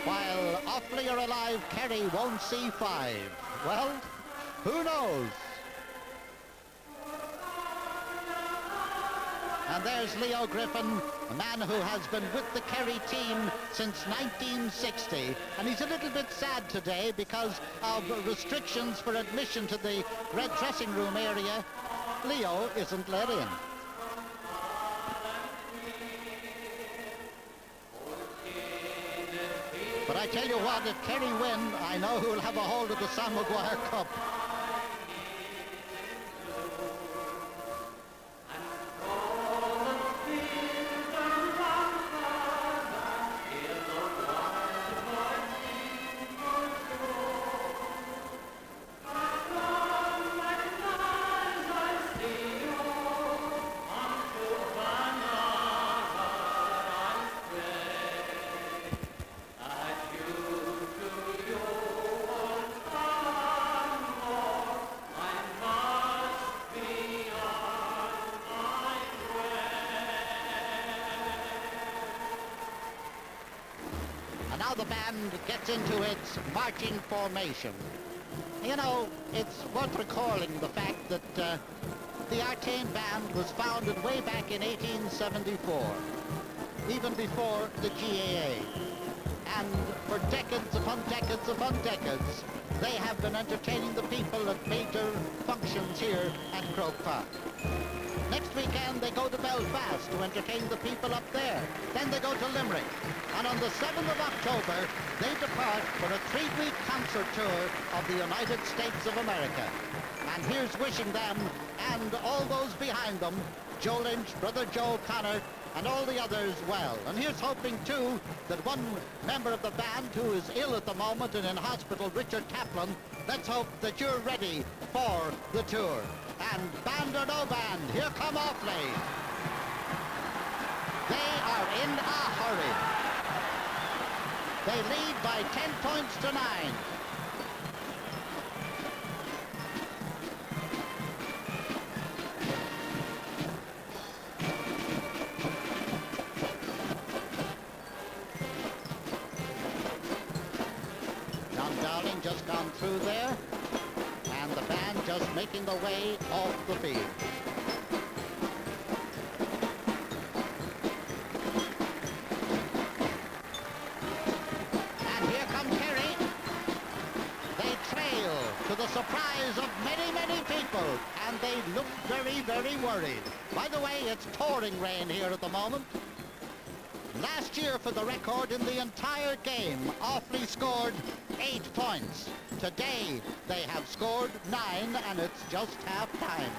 While Offaly are alive, Kerry won't see 5. Well, who knows? And there's Leo Griffin, a man who has been with the Kerry team since 1960. And he's a little bit sad today because of restrictions for admission to the red dressing room area. Leo isn't let in. But I tell you what, if Kerry win, I know who'll have a hold of the Sam Maguire Cup. Now the band gets into its marching formation. You know, it's worth recalling the fact that the Artain Band was founded way back in 1874, even before the GAA. And for decades upon decades upon decades, they have been entertaining the people at major functions here at Croke Park. Next weekend they go to Belfast to entertain the people up there. Then they go to Limerick. And on the 7th of October, they depart for a 3-week concert tour of the United States of America. And here's wishing them, and all those behind them, Joe Lynch, Brother Joe Connor, and all the others well. And here's hoping, too, that one member of the band who is ill at the moment and in hospital, Richard Kaplan, let's hope that you're ready for the tour. And band or no band, here come Offaly. They are in a hurry. They lead by 10 points to 9. Just gone through there, and the band just making the way off the field. And here comes Kerry. They trail to the surprise of many, many people, and they look very, very worried. By the way, it's pouring rain here at the moment. Last year, for the record, in the entire game, Offaly scored 8 points. Today, they have scored 9, and it's just half-time.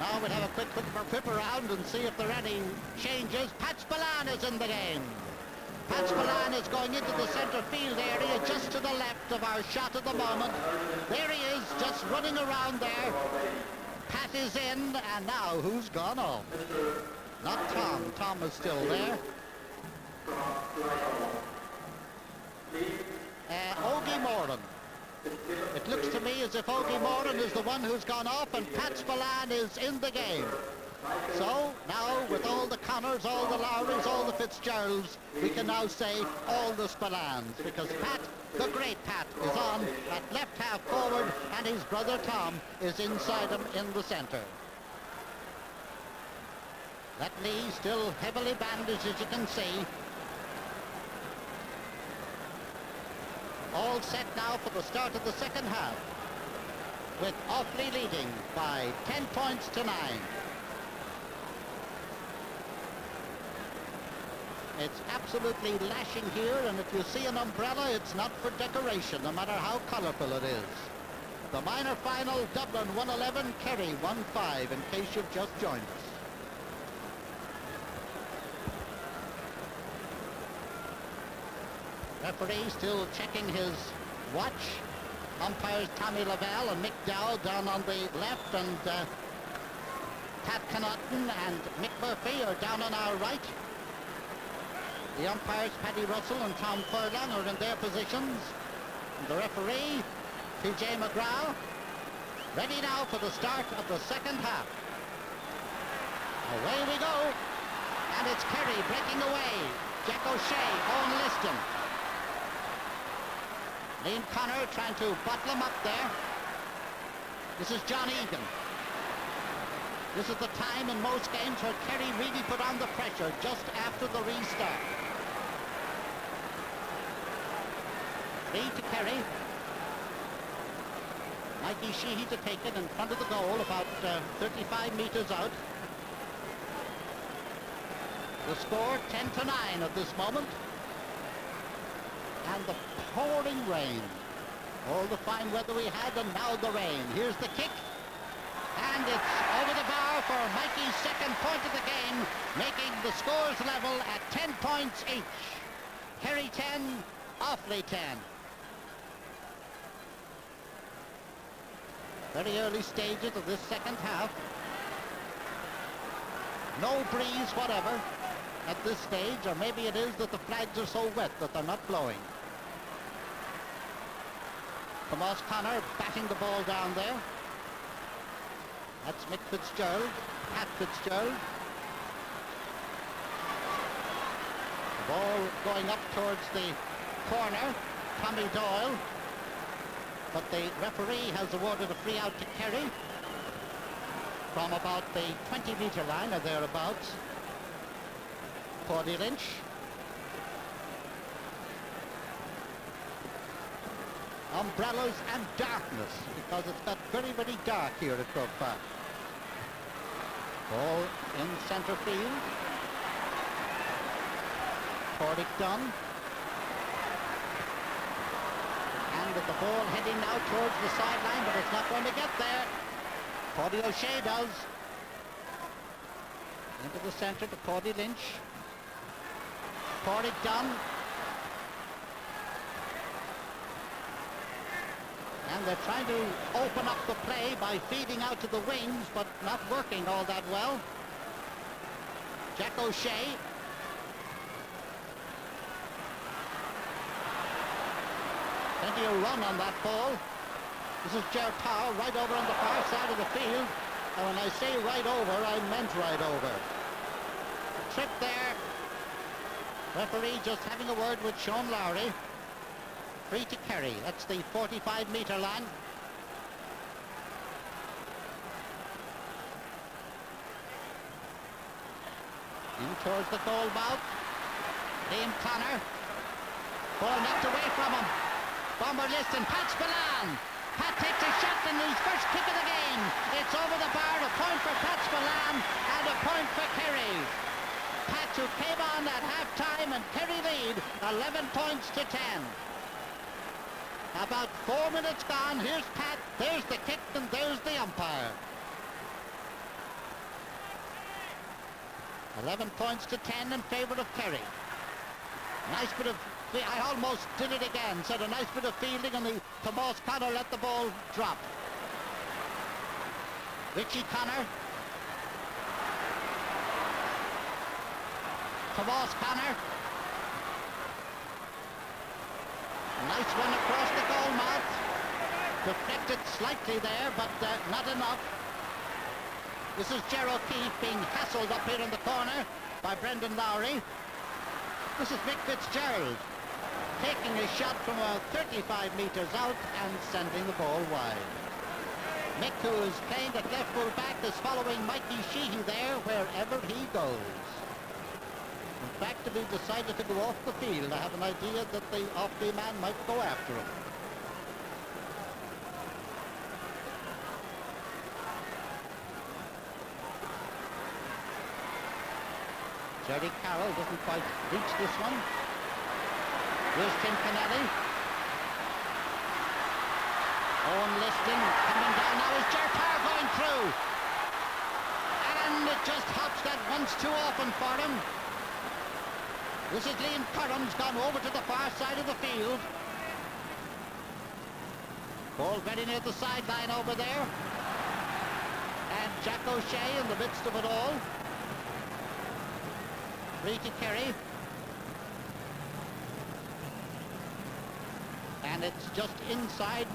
Now we'll have a quick whip around and see if there are any changes. Pat Spillane is in the game. Pat Spillane is going into the centre field area, just to the left of our shot at the moment. There he is, just running around there. Pat is in, and now who's gone off? Not Tom. Tom is still there. Ogie Moran. It looks to me as if Ogie Moran is the one who's gone off, and Pat Spillane is in the game. So now, with all the Connors, all the Lowrys, all the Fitzgeralds, we can now say all the Spillanes, because Pat, the great Pat, is on at left half forward, and his brother Tom is inside him in the centre. That knee still heavily bandaged, as you can see. All set now for the start of the second half, with Offaly leading by 10 points to 9. It's absolutely lashing here, and if you see an umbrella, it's not for decoration, no matter how colourful it is. The minor final, Dublin 111, Kerry 1-5, in case you've just joined us. Referee still checking his watch. Umpires Tommy Lavelle and Mick Dow down on the left, and Pat Connaughton and Mick Murphy are down on our right. The umpires, Paddy Russell and Tom Furlong, are in their positions. And the referee, T.J. McGraw, ready now for the start of the second half. Away we go. And it's Kerry breaking away. Jack O'Shea, Owen Liston. Liam Connor trying to bottle him up there. This is John Egan. This is the time in most games where Kerry really put on the pressure just after the restart. Lead to Kerry. Mikey Sheehy to take it in front of the goal, about 35 metres out. The score 10-9 at this moment. And the pouring rain. All the fine weather we had, and now the rain. Here's the kick. And it's over the bar for Mikey's second point of the game, making the scores level at 10 points each. Kerry 10, Offaly 10. Very early stages of this second half. No breeze whatever at this stage, or maybe it is that the flags are so wet that they're not blowing. Tomas Connor batting the ball down there. That's Mick Fitzgerald, Pat Fitzgerald. The ball going up towards the corner, Tommy Doyle. But the referee has awarded a free out to Kerry from about the 20-metre line or thereabouts. Cordy Lynch. umbrellas and darkness, because it's got very, very dark here at Croke Park. Ball in centre field. Portick done. And with the ball heading now towards the sideline, but it's not going to get there. Paddy O'Shea does. Into the centre to Paddy Lynch. Portick done. And they're trying to open up the play by feeding out to the wings, but not working all that well. Jack O'Shea. Plenty of run on that ball. This is Ger Power right over on the far side of the field. And when I say right over, I meant right over. Trip there. Referee just having a word with Sean Lowry. Free to Kerry. That's the 45-metre line. In towards the goal mouth. Liam Connor. Ball knocked away from him. Bomber Liston. Pat Spillane. Pat takes a shot in his first kick of the game. It's over the bar. A point for Pat Spillane and a point for Kerry. Pat, who came on at half-time, and Kerry lead 11 points to 10. About 4 minutes gone. Here's Pat. There's the kick and there's the umpire. 11 points to 10 in favour of Kerry. Nice bit of... I almost did it again. Said a nice bit of fielding, and the Tomas Connor let the ball drop. Richie Connor. Tomas Connor. Nice one across the goal mouth. Deflected slightly there, but not enough. This is Ger O'Keefe being hassled up here in the corner by Brendan Lowry. This is Mick Fitzgerald taking a shot from 35 metres out and sending the ball wide. Mick, who is playing at left full back, is following Mikey Sheehy there wherever he goes. In fact, if he decided to go off the field, I have an idea that the Offaly man might go after him. Jerry Carroll doesn't quite reach this one. Here's Tim Kennelly. Owen Liston coming down now. Is Ger Power going through? And it just hops that once too often for him. This is Liam Curran's gone over to the far side of the field. Ball very near the sideline over there. And Jack O'Shea in the midst of it all. Free to Kerry. And it's just inside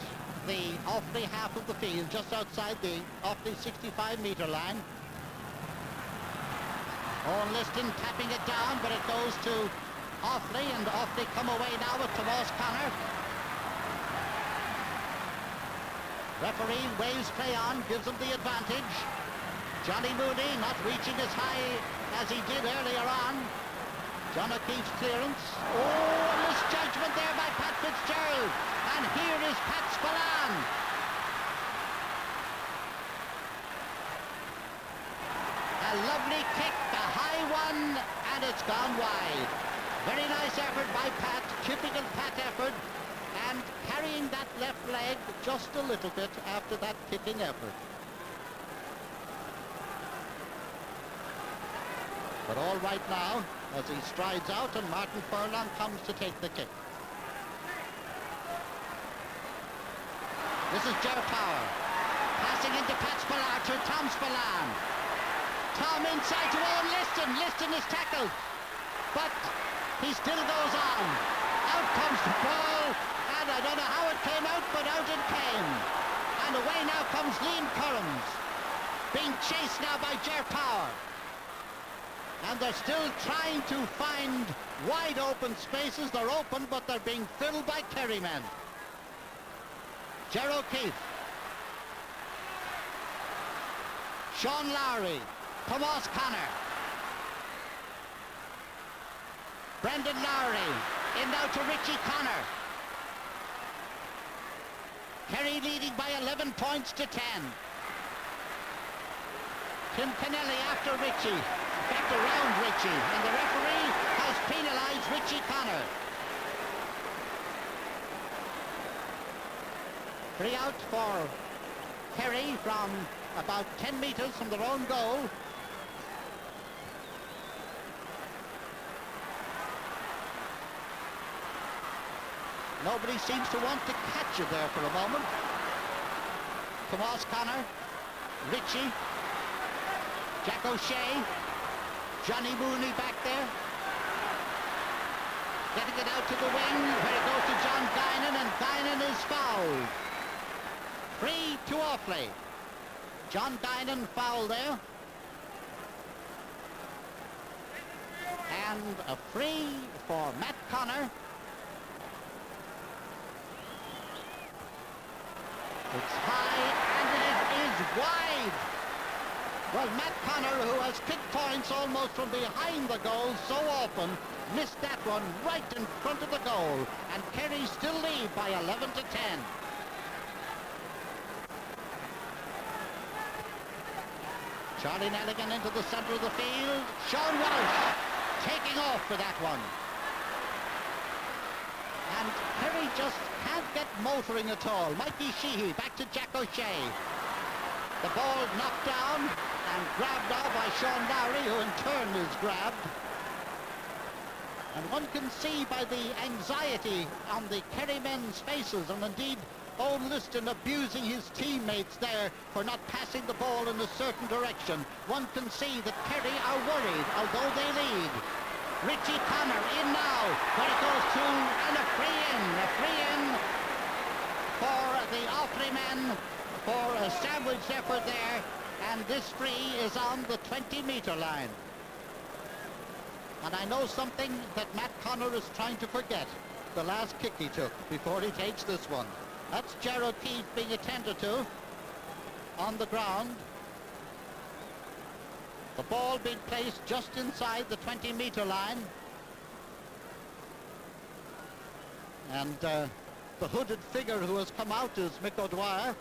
the Offaly half of the field, just outside the Offaly 65-metre line. Owen Liston tapping it down, but it goes to Offaly, and Offaly come away now with Tomas Connor. Referee waves play on, gives him the advantage. Johnny Mooney not reaching as high as he did earlier on. John O'Keefe's clearance. Oh, a misjudgment there by Pat Fitzgerald. And here is Pat Spillane. A lovely kick, a high one, and it's gone wide. Very nice effort by Pat, typical Pat effort, and carrying that left leg just a little bit after that kicking effort. But all right now, as he strides out, and Martin Furlong comes to take the kick. This is Ger Power. Passing into Pat Spillane to Tom Spillane. Tom inside to Owen Liston. Liston is tackled. But he still goes on. Out comes the ball. And I don't know how it came out, but out it came. And away now comes Liam Curran. Being chased now by Ger Power. And they're still trying to find wide open spaces. They're open, but they're being filled by Kerry men. Ger O'Keefe. Sean Lowry. Tomas Connor. Brendan Lowry. In now to Richie Connor. Kerry leading by 11 points to 10. Tim Kennelly after Richie. In fact, around Richie. And the referee has penalised Richie Connor. Free out for Kerry from about 10 metres from their own goal. Nobody seems to want to catch it there for a moment. Tomas Connor, Richie, Jack O'Shea, Johnny Mooney back there. Getting it out to the wing, where it goes to John Guinan, and Guinan is fouled. 3 to Offaly. John Guinan foul there. And a free for Matt Connor. It's high and it is wide. Well, Matt Connor, who has kicked points almost from behind the goal so often, missed that one right in front of the goal. And Kerry still lead by 11 to 10. Charlie Nelligan into the centre of the field. Sean Walsh taking off for that one. And Kerry just can't get motoring at all. Mikey Sheehy back to Jack O'Shea. The ball knocked down and grabbed now by Sean Lowry, who in turn is grabbed. And one can see by the anxiety on the Kerry men's faces, and indeed Owen Liston abusing his teammates there for not passing the ball in a certain direction. One can see that Kerry are worried, although they lead. Richie Connor in now, where it goes to, and a free in for the Offaly men for a sandwich effort there, and this free is on the 20-metre line. And I know something that Matt Connor is trying to forget, the last kick he took before he takes this one. That's Gerald Keefe being attended to on the ground. The ball being placed just inside the 20-metre line. And the hooded figure who has come out is Mick O'Dwyer.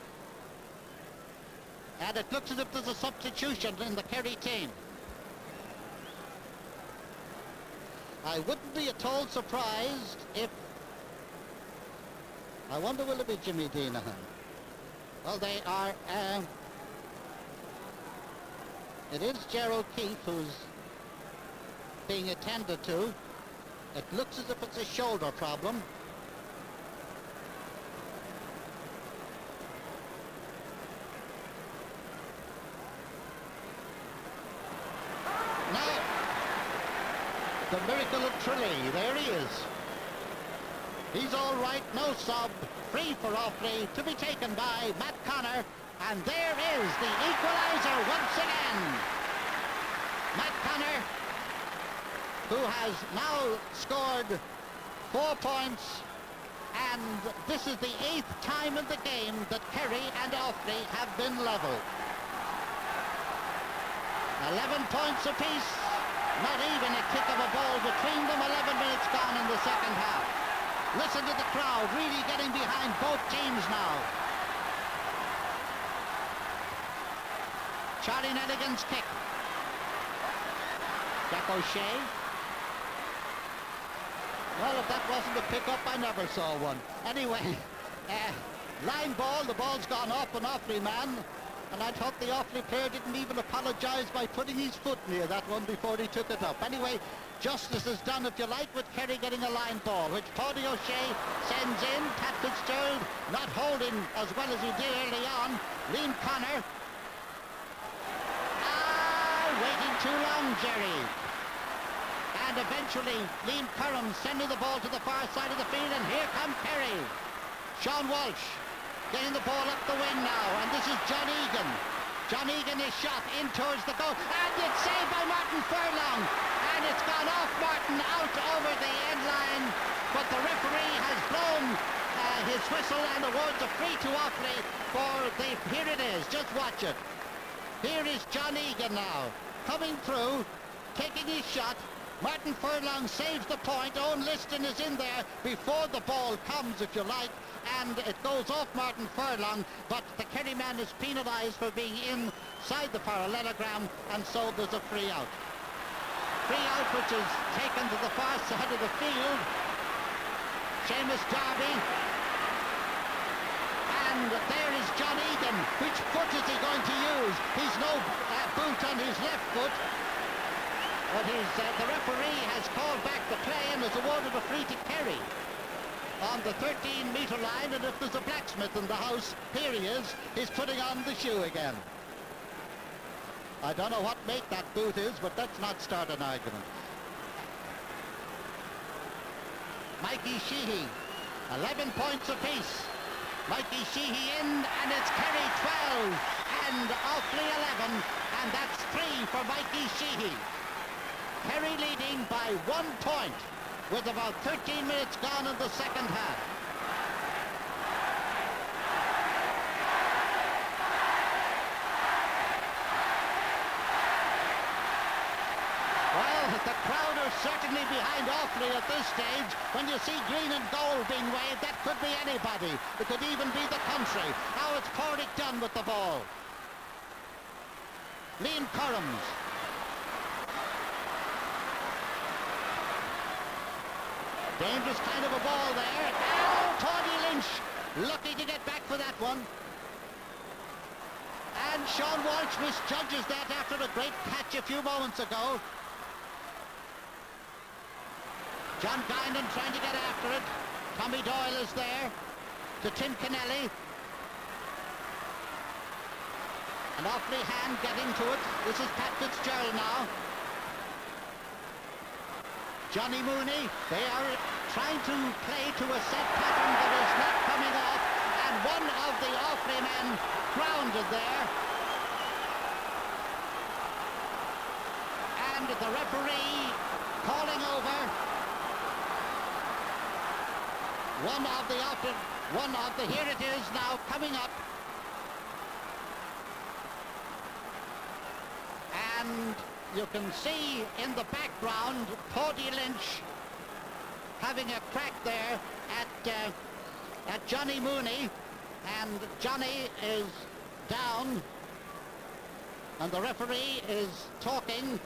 And it looks as if there's a substitution in the Kerry team. I wouldn't be at all surprised if... I wonder will it be Jimmy Deanahan? Well, they are... it is Gerald Keefe who's being attended to. It looks as if it's a shoulder problem. Now, the miracle of Tralee, there he is. He's all right, no sub, free for Offaly, to be taken by Matt Connor, and there is the equaliser once again. Matt Connor, who has now scored 4 points, and this is the 8th time in the game that Kerry and Offaly have been level. 11 points apiece, not even a kick of a ball between them, 11 minutes gone in the second half. Listen to the crowd really getting behind both teams now. Charlie Nelligan's kick. Jack O'Shea. Well, if that wasn't a pick-up, I never saw one. Anyway, line ball, the ball's gone off an Offaly man. And I thought the Offaly player didn't even apologise by putting his foot near that one before he took it up. Anyway, justice is done, if you like, with Kerry getting a line ball, which Paddy O'Shea sends in. Pat Fitzgerald not holding as well as he did early on. Liam Connor. Waiting too long, Jerry. And eventually, Liam Curran sending the ball to the far side of the field, and here come Kerry. Sean Walsh getting the ball up the wing now, and this is John Egan. John Egan is shot in towards the goal, and it's saved by Martin Furlong, and it's gone off Martin out over the end line, but the referee has blown his whistle and awards a free to Offaly for the... Here it is, just watch it. Here is John Egan now, coming through, taking his shot, Martin Furlong saves the point. Owen Liston is in there before the ball comes, if you like, and it goes off Martin Furlong, but the Kerry man is penalised for being inside the parallelogram, and so there's a free out. Free out which is taken to the far side of the field. Seamus Darby. And there is John Egan. Which foot is he going to use? He's no boot on his left foot. But the referee has called back the play and has awarded a free to Kerry on the 13-metre line, and if there's a blacksmith in the house, here he is, he's putting on the shoe again. I don't know what make that boot is, but let's not start an argument. Mikey Sheehy, 11 points apiece. Mikey Sheehy in, and it's Kerry 12 and Offaly 11, and that's 3 for Mikey Sheehy. Kerry leading by 1 point with about 13 minutes gone in the second half. Well, the crowd are certainly behind Offaly at this stage. When you see green and gold being waved, that could be anybody. It could even be the country. Now it's Porrick Dunn with the ball. Liam Currams. Dangerous kind of a ball there. Oh, Tony Lynch lucky to get back for that one. And Sean Walsh misjudges that after a great catch a few moments ago. John Guinan trying to get after it. Tommy Doyle is there to Tim Kennelly. An Offaly hand get into it. This is Pat Fitzgerald now. Johnny Mooney, they are trying to play to a set pattern that is not coming off, and one of the Offaly men grounded there. And the referee calling over here it is now coming up. And you can see in the background Porty Lynch having a crack there at Johnny Mooney, and Johnny is down, and the referee is talking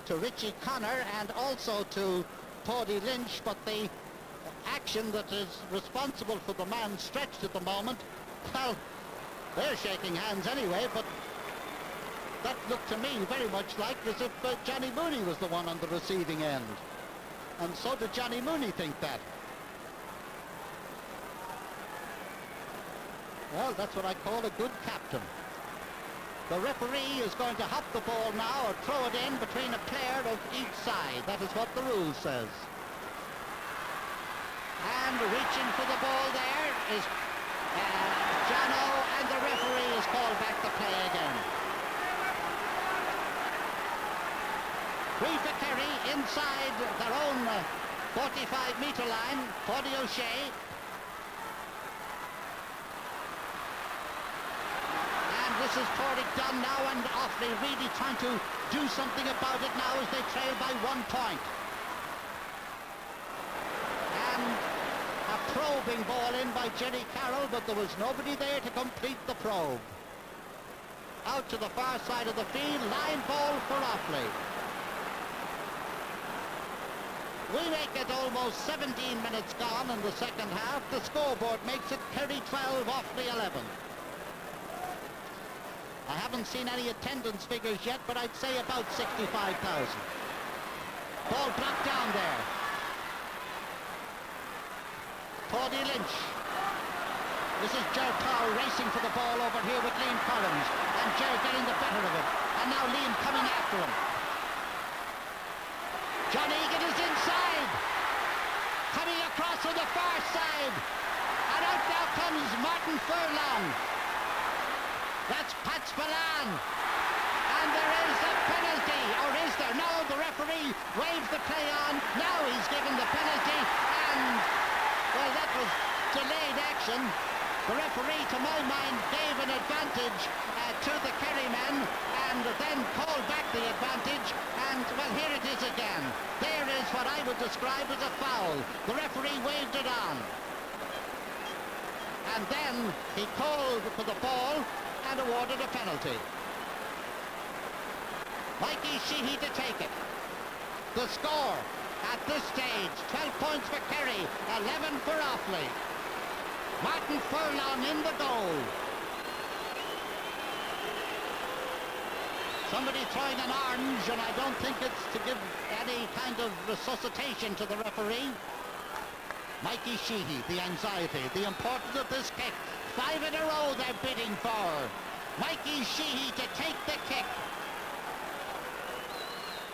to Richie Connor and also to Porty Lynch, but the action that is responsible for the man stretched at the moment, well, they're shaking hands anyway, but that looked to me very much like as if Johnny Mooney was the one on the receiving end. And so did Johnny Mooney think that. Well, that's what I call a good captain. The referee is going to hop the ball now or throw it in between a player of each side. That is what the rule says. And reaching for the ball there is Jono, and the referee has called back the play again. Free for Kerry inside their own 45-metre line. Paddy O'Shea. And this is Porrick Dunn now, and Offaly really trying to do something about it now as they trail by 1 point. And a probing ball in by Jerry Carroll, but there was nobody there to complete the probe. Out to the far side of the field, line ball for Offaly. We make it almost 17 minutes gone in the second half. The scoreboard makes it Kerry 12, Offaly 11. I haven't seen any attendance figures yet, but I'd say about 65,000. Ball blocked down there. Paddy Lynch. This is Ger Powell racing for the ball over here with Liam Collins, and Ger getting the better of it. And now Liam coming after him. John Egan is inside, coming across to the far side, and out now comes Martin Furlong. That's Pat Spillane, and there is a penalty, or is there? No, the referee waves the play on. Now he's given the penalty, and well, that was delayed action. The referee, to my mind, gave an advantage to the Kerry men and then called back the advantage, and, well, here it is again. There is what I would describe as a foul. The referee waved it on. And then he called for the ball and awarded a penalty. Mikey Sheehy to take it. The score at this stage, 12 points for Kerry, 11 for Offaly. Martin Furlong in the goal. Somebody throwing an orange, and I don't think it's to give any kind of resuscitation to the referee. Mikey Sheehy, the anxiety, the importance of this kick. 5 in a row they're bidding for. Mikey Sheehy to take the kick.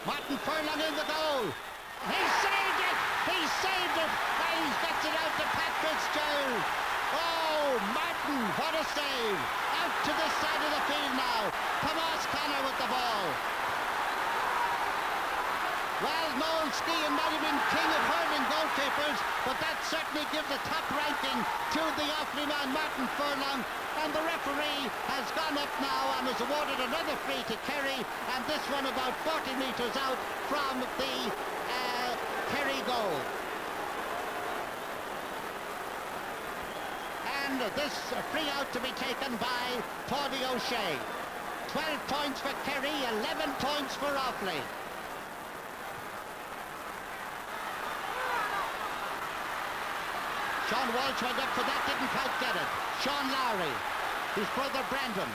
Martin Furlong in the goal. He saved it! He saved it! And he gets it out to Pat Fitzgerald. Oh, Martin, what a save! Out to this side of the field now. Tomas Connor with the ball. Well, Noel Skehan might have been king of hurling goalkeepers, but that certainly gives a top ranking to the Offaly man, Martin Furlong. And the referee has gone up now and has awarded another free to Kerry, and this one about 40 metres out from the Kerry goal. And this free out to be taken by Paudie O'Shea. 12 points for Kerry, 11 points for Offaly. Sean Walsh went up for that, didn't quite get it. Sean Lowry, his brother Brandon.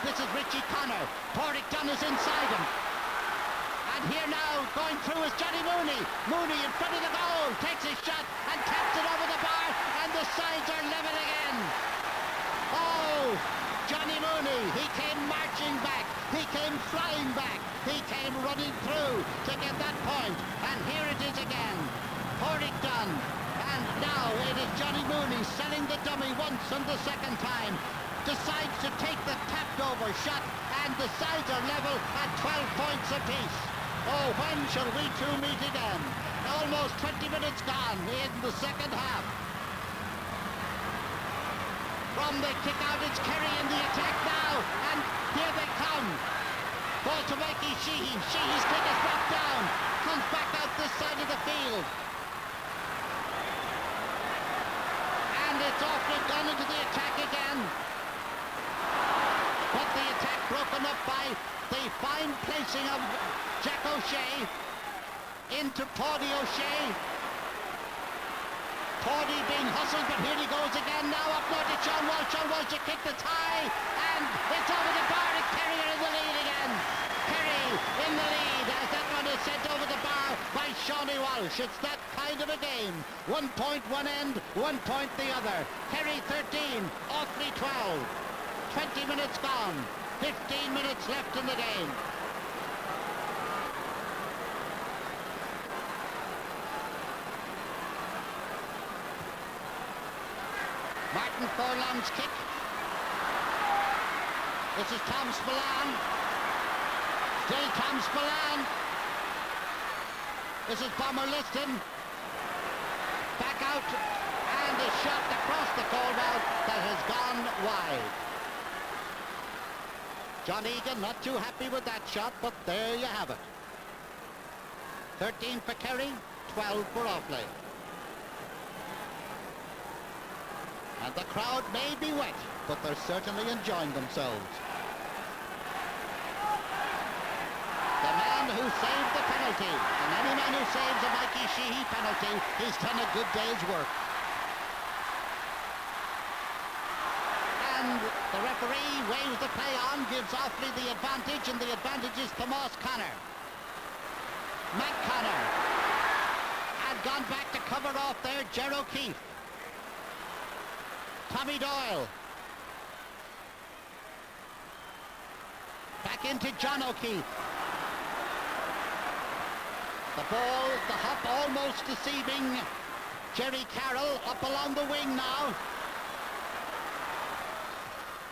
This is Richie Connor. Porrick Dunn is inside him. And here now, going through is Johnny Mooney. Mooney in front of the goal, takes his shot and taps it over the bar, and the sides are level again. Oh, Johnny Mooney, he came marching back. He came flying back. He came running through to get that point. And here it is again. Porrick Dunn. And now it is Johnny Mooney selling the dummy once and the second time. Decides to take the tapped over shot, and the sides are level at 12 points apiece. Oh, when shall we two meet again? Almost 20 minutes gone in the second half. From the kick out, it's Kerry in the attack now, and here they come. Ball to Mikey Sheehy. Sheehy's kick is dropped down. Comes back out this side of the field. And it's Offaly gone into the attack again. But the attack broken up by the fine placing of Jack O'Shea into Paudie O'Shea. Paudie being hustled, but here he goes again now up north to Sean Walsh. Sean Walsh to kick that's high, and it's over the bar, and Kerry are in the lead again. Kerry in the lead as that one is sent over the bar by Shawnee Walsh. It's that kind of a game. 1 point one end, 1 point the other. Kerry 13, Offaly 12. 20 minutes gone, 15 minutes left in the game. Martin Furlong's kick. This is Tom Spillane. Still Tom Spillane. This is Bomber Liston. Back out, and a shot across the goal mouth that has gone wide. John Egan not too happy with that shot, but there you have it. 13 for Kerry, 12 for Offaly. And the crowd may be wet, but they're certainly enjoying themselves. The man who saved the penalty, and any man who saves a Mikey Sheehy penalty, he's done a good day's work. And the referee waves the play on, gives Offaly the advantage, and the advantage is Tomas Connor. Matt Connor had gone back to cover off there, Ger O'Keefe. Tommy Doyle. Back into John O'Keefe. The ball, the hop almost deceiving Jerry Carroll up along the wing now.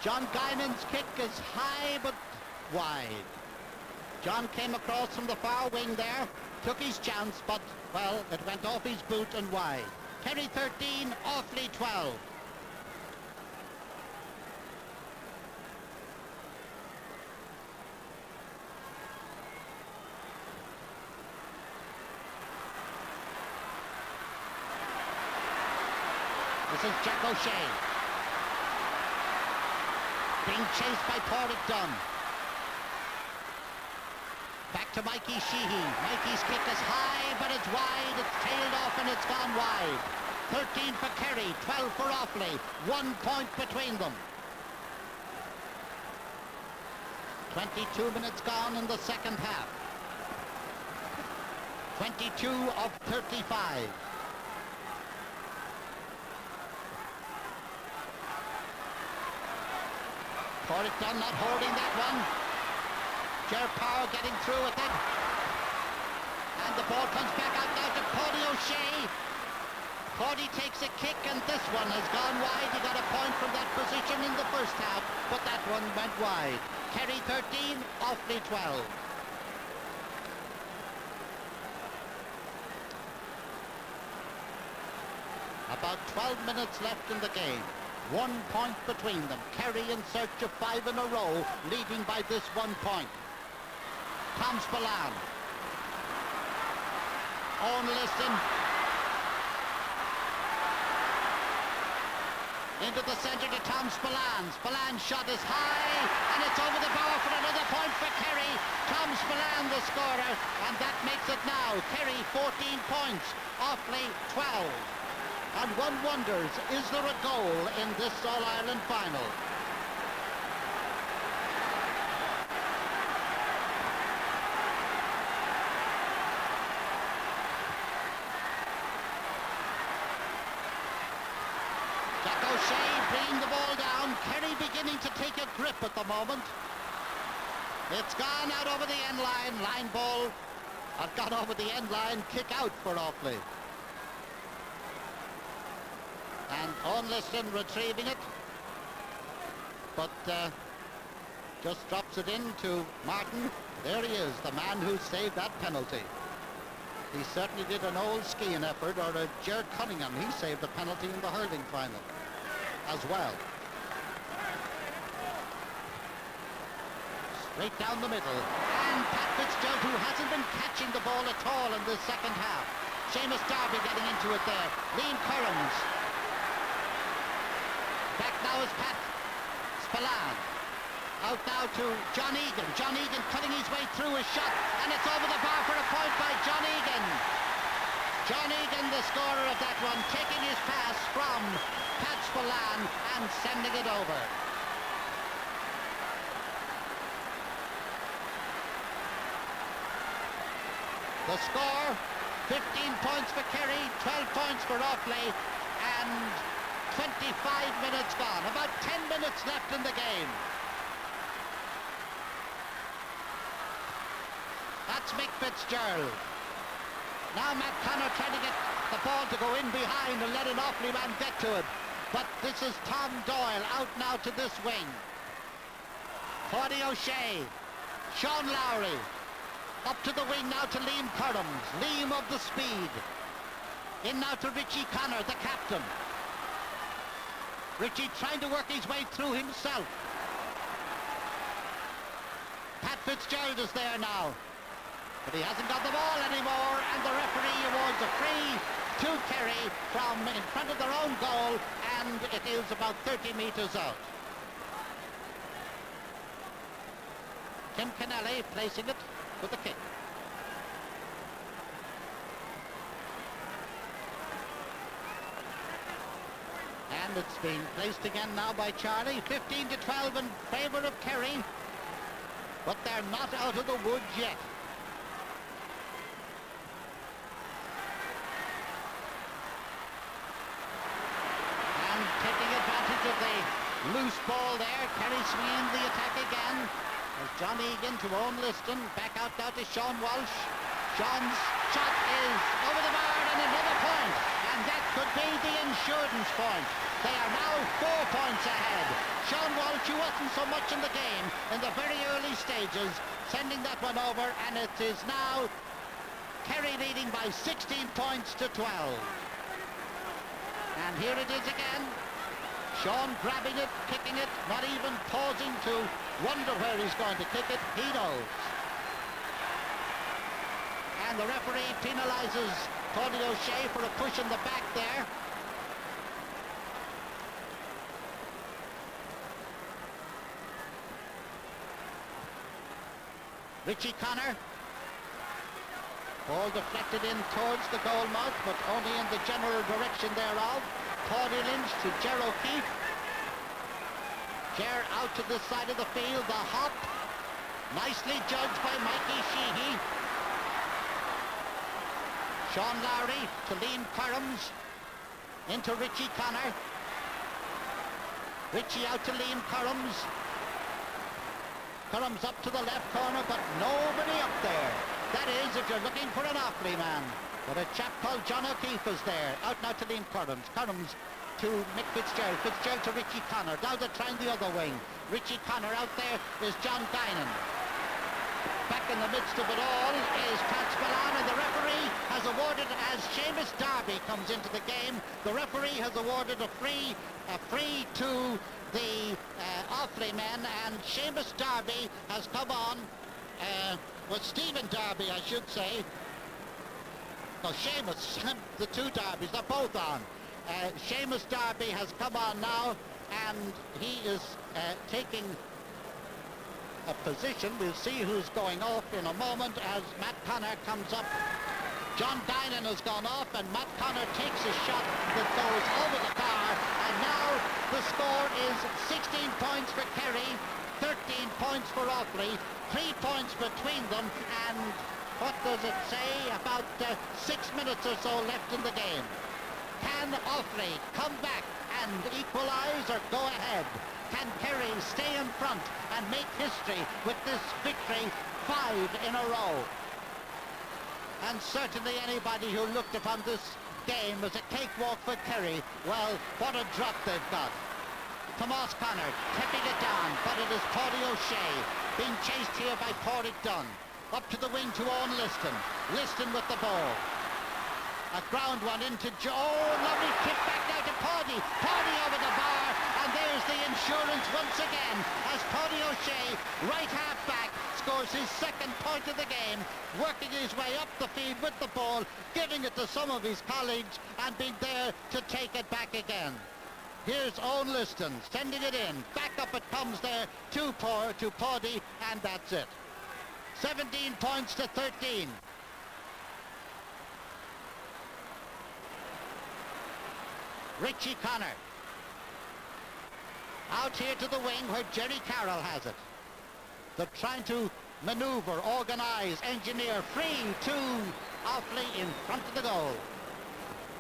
John Guinan's kick is high but wide. John came across from the far wing there, took his chance, but, well, it went off his boot and wide. Kerry 13, Offaly 12. This is Jack O'Shea. Being chased by Pádraig Dunn. Back to Mikey Sheehy. Mikey's kick is high, but it's wide. It's tailed off and it's gone wide. 13 for Kerry, 12 for Offaly. 1 point between them. 22 minutes gone in the second half. 22 of 35. Pádraig Dunn not holding that one. Ger Power getting through with it. And the ball comes back out now to Paddy O'Shea. Paddy takes a kick and this one has gone wide. He got a point from that position in the first half, but that one went wide. Kerry 13, Offaly 12. About 12 minutes left in the game. 1 point between them. Kerry in search of 5 in a row, leading by this 1 point. Tom Spillane. Owen Liston. Into the centre to Tom Spillane. Spillane's shot is high, and it's over the bar for another point for Kerry. Tom Spillane the scorer, and that makes it now Kerry 14 points, Offaly 12. And one wonders, is there a goal in this All-Ireland final? Jack O'Shea bringing the ball down. Kerry beginning to take a grip at the moment. It's gone out over the end line. Line ball had gone over the end line. Kick out for Offaly. And Owen Liston retrieving it, but just drops it in to Martin. There he is, the man who saved that penalty. He certainly did an old skiing effort, or a Ger Cunningham. He saved the penalty in the hurling final as well. Straight down the middle, and Pat Fitzgerald, who hasn't been catching the ball at all in this second half. Seamus Darby getting into it there. Liam Currans. Back now is Pat Spillane. Out now to John Egan. John Egan cutting his way through his shot, and it's over the bar for a point by John Egan. John Egan, the scorer of that one, taking his pass from Pat Spillane and sending it over. The score, 15 points for Kerry, 12 points for Offaly, and 25 minutes gone. About 10 minutes left in the game. That's Mick Fitzgerald. Now Matt Connor trying to get the ball to go in behind and let an Offaly man get to it. But this is Tom Doyle out now to this wing. Paddy O'Shea. Sean Lowry. Up to the wing now to Liam Currams. Liam of the speed. In now to Richie Connor, the captain. Richie trying to work his way through himself. Pat Fitzgerald is there now, but he hasn't got the ball anymore, and the referee awards a free to Kerry from in front of their own goal, and it is about 30 metres out. Tim Kennelly placing it with the kick. And it's been placed again now by Charlie. 15 to 12 in favour of Kerry, but they're not out of the woods yet. And taking advantage of the loose ball there, Kerry swinging the attack again. As John Egan to Owen Liston, back out now to Sean Walsh. Sean's shot is over the bar and another point, and that could be the insurance point. They are now 4 points ahead. Sean Walsh, who wasn't so much in the game in the very early stages, sending that one over, and it is now Kerry leading by 16 points to 12. And here it is again. Sean grabbing it, kicking it, not even pausing to wonder where he's going to kick it. He knows. And the referee penalises Paddy O'Shea for a push in the back there. Richie Connor. Ball deflected in towards the goal mouth, but only in the general direction thereof. Paddy Lynch to Ger O'Keefe. Ger out to the side of the field, the hop. Nicely judged by Mikey Sheehy. Sean Lowry to Liam Currams. Into Richie Connor. Richie out to Liam Currams. Currams up to the left corner, but nobody up there. That is, if you're looking for an Offaly man. But a chap called John O'Keefe is there. Out now to Liam Currams. Currams to Mick Fitzgerald. Fitzgerald to Richie Connor. Now they're trying the other wing. Richie Connor out there is John Guinan. Back in the midst of it all is Pat Spillane, and the referee has awarded, as Seamus Darby comes into the game, the referee has awarded a free to the Offaly men, and Seamus Darby has come on, Stephen Darby, I should say. No, Seamus, the two Darbys, they're both on. Seamus Darby has come on now, and he is taking a position. We'll see who's going off in a moment as Matt Connor comes up. John Guinan has gone off, and Matt Connor takes a shot that goes over the bar, and now the score is 16 points for Kerry, 13 points for Offaly, 3 points between them, and what does it say? About 6 minutes or so left in the game. Can Offaly come back and equalise or go ahead? Can Kerry stay in front and make history with this victory 5 in a row? And certainly anybody who looked upon this game as a cakewalk for Kerry, well, what a drop they've got. Tomas Connor tipping it down, but it is Paddy O'Shea being chased here by Pádraig Dunn. Up to the wing to Owen Liston. Liston with the ball. A ground one into Joe. Oh, lovely kick back now to Paddy. Paddy over the bar, and there's the insurance once again as Paddy O'Shea, right half back, scores his second point of the game, working his way up the field with the ball, giving it to some of his colleagues, and being there to take it back again. Here's Owen Liston sending it in. Back up it comes there to Paddy, and that's it. 17 points to 13. Richie Connor. Out here to the wing where Jerry Carroll has it. They're trying to manoeuvre, organise, engineer, free to Offaly in front of the goal.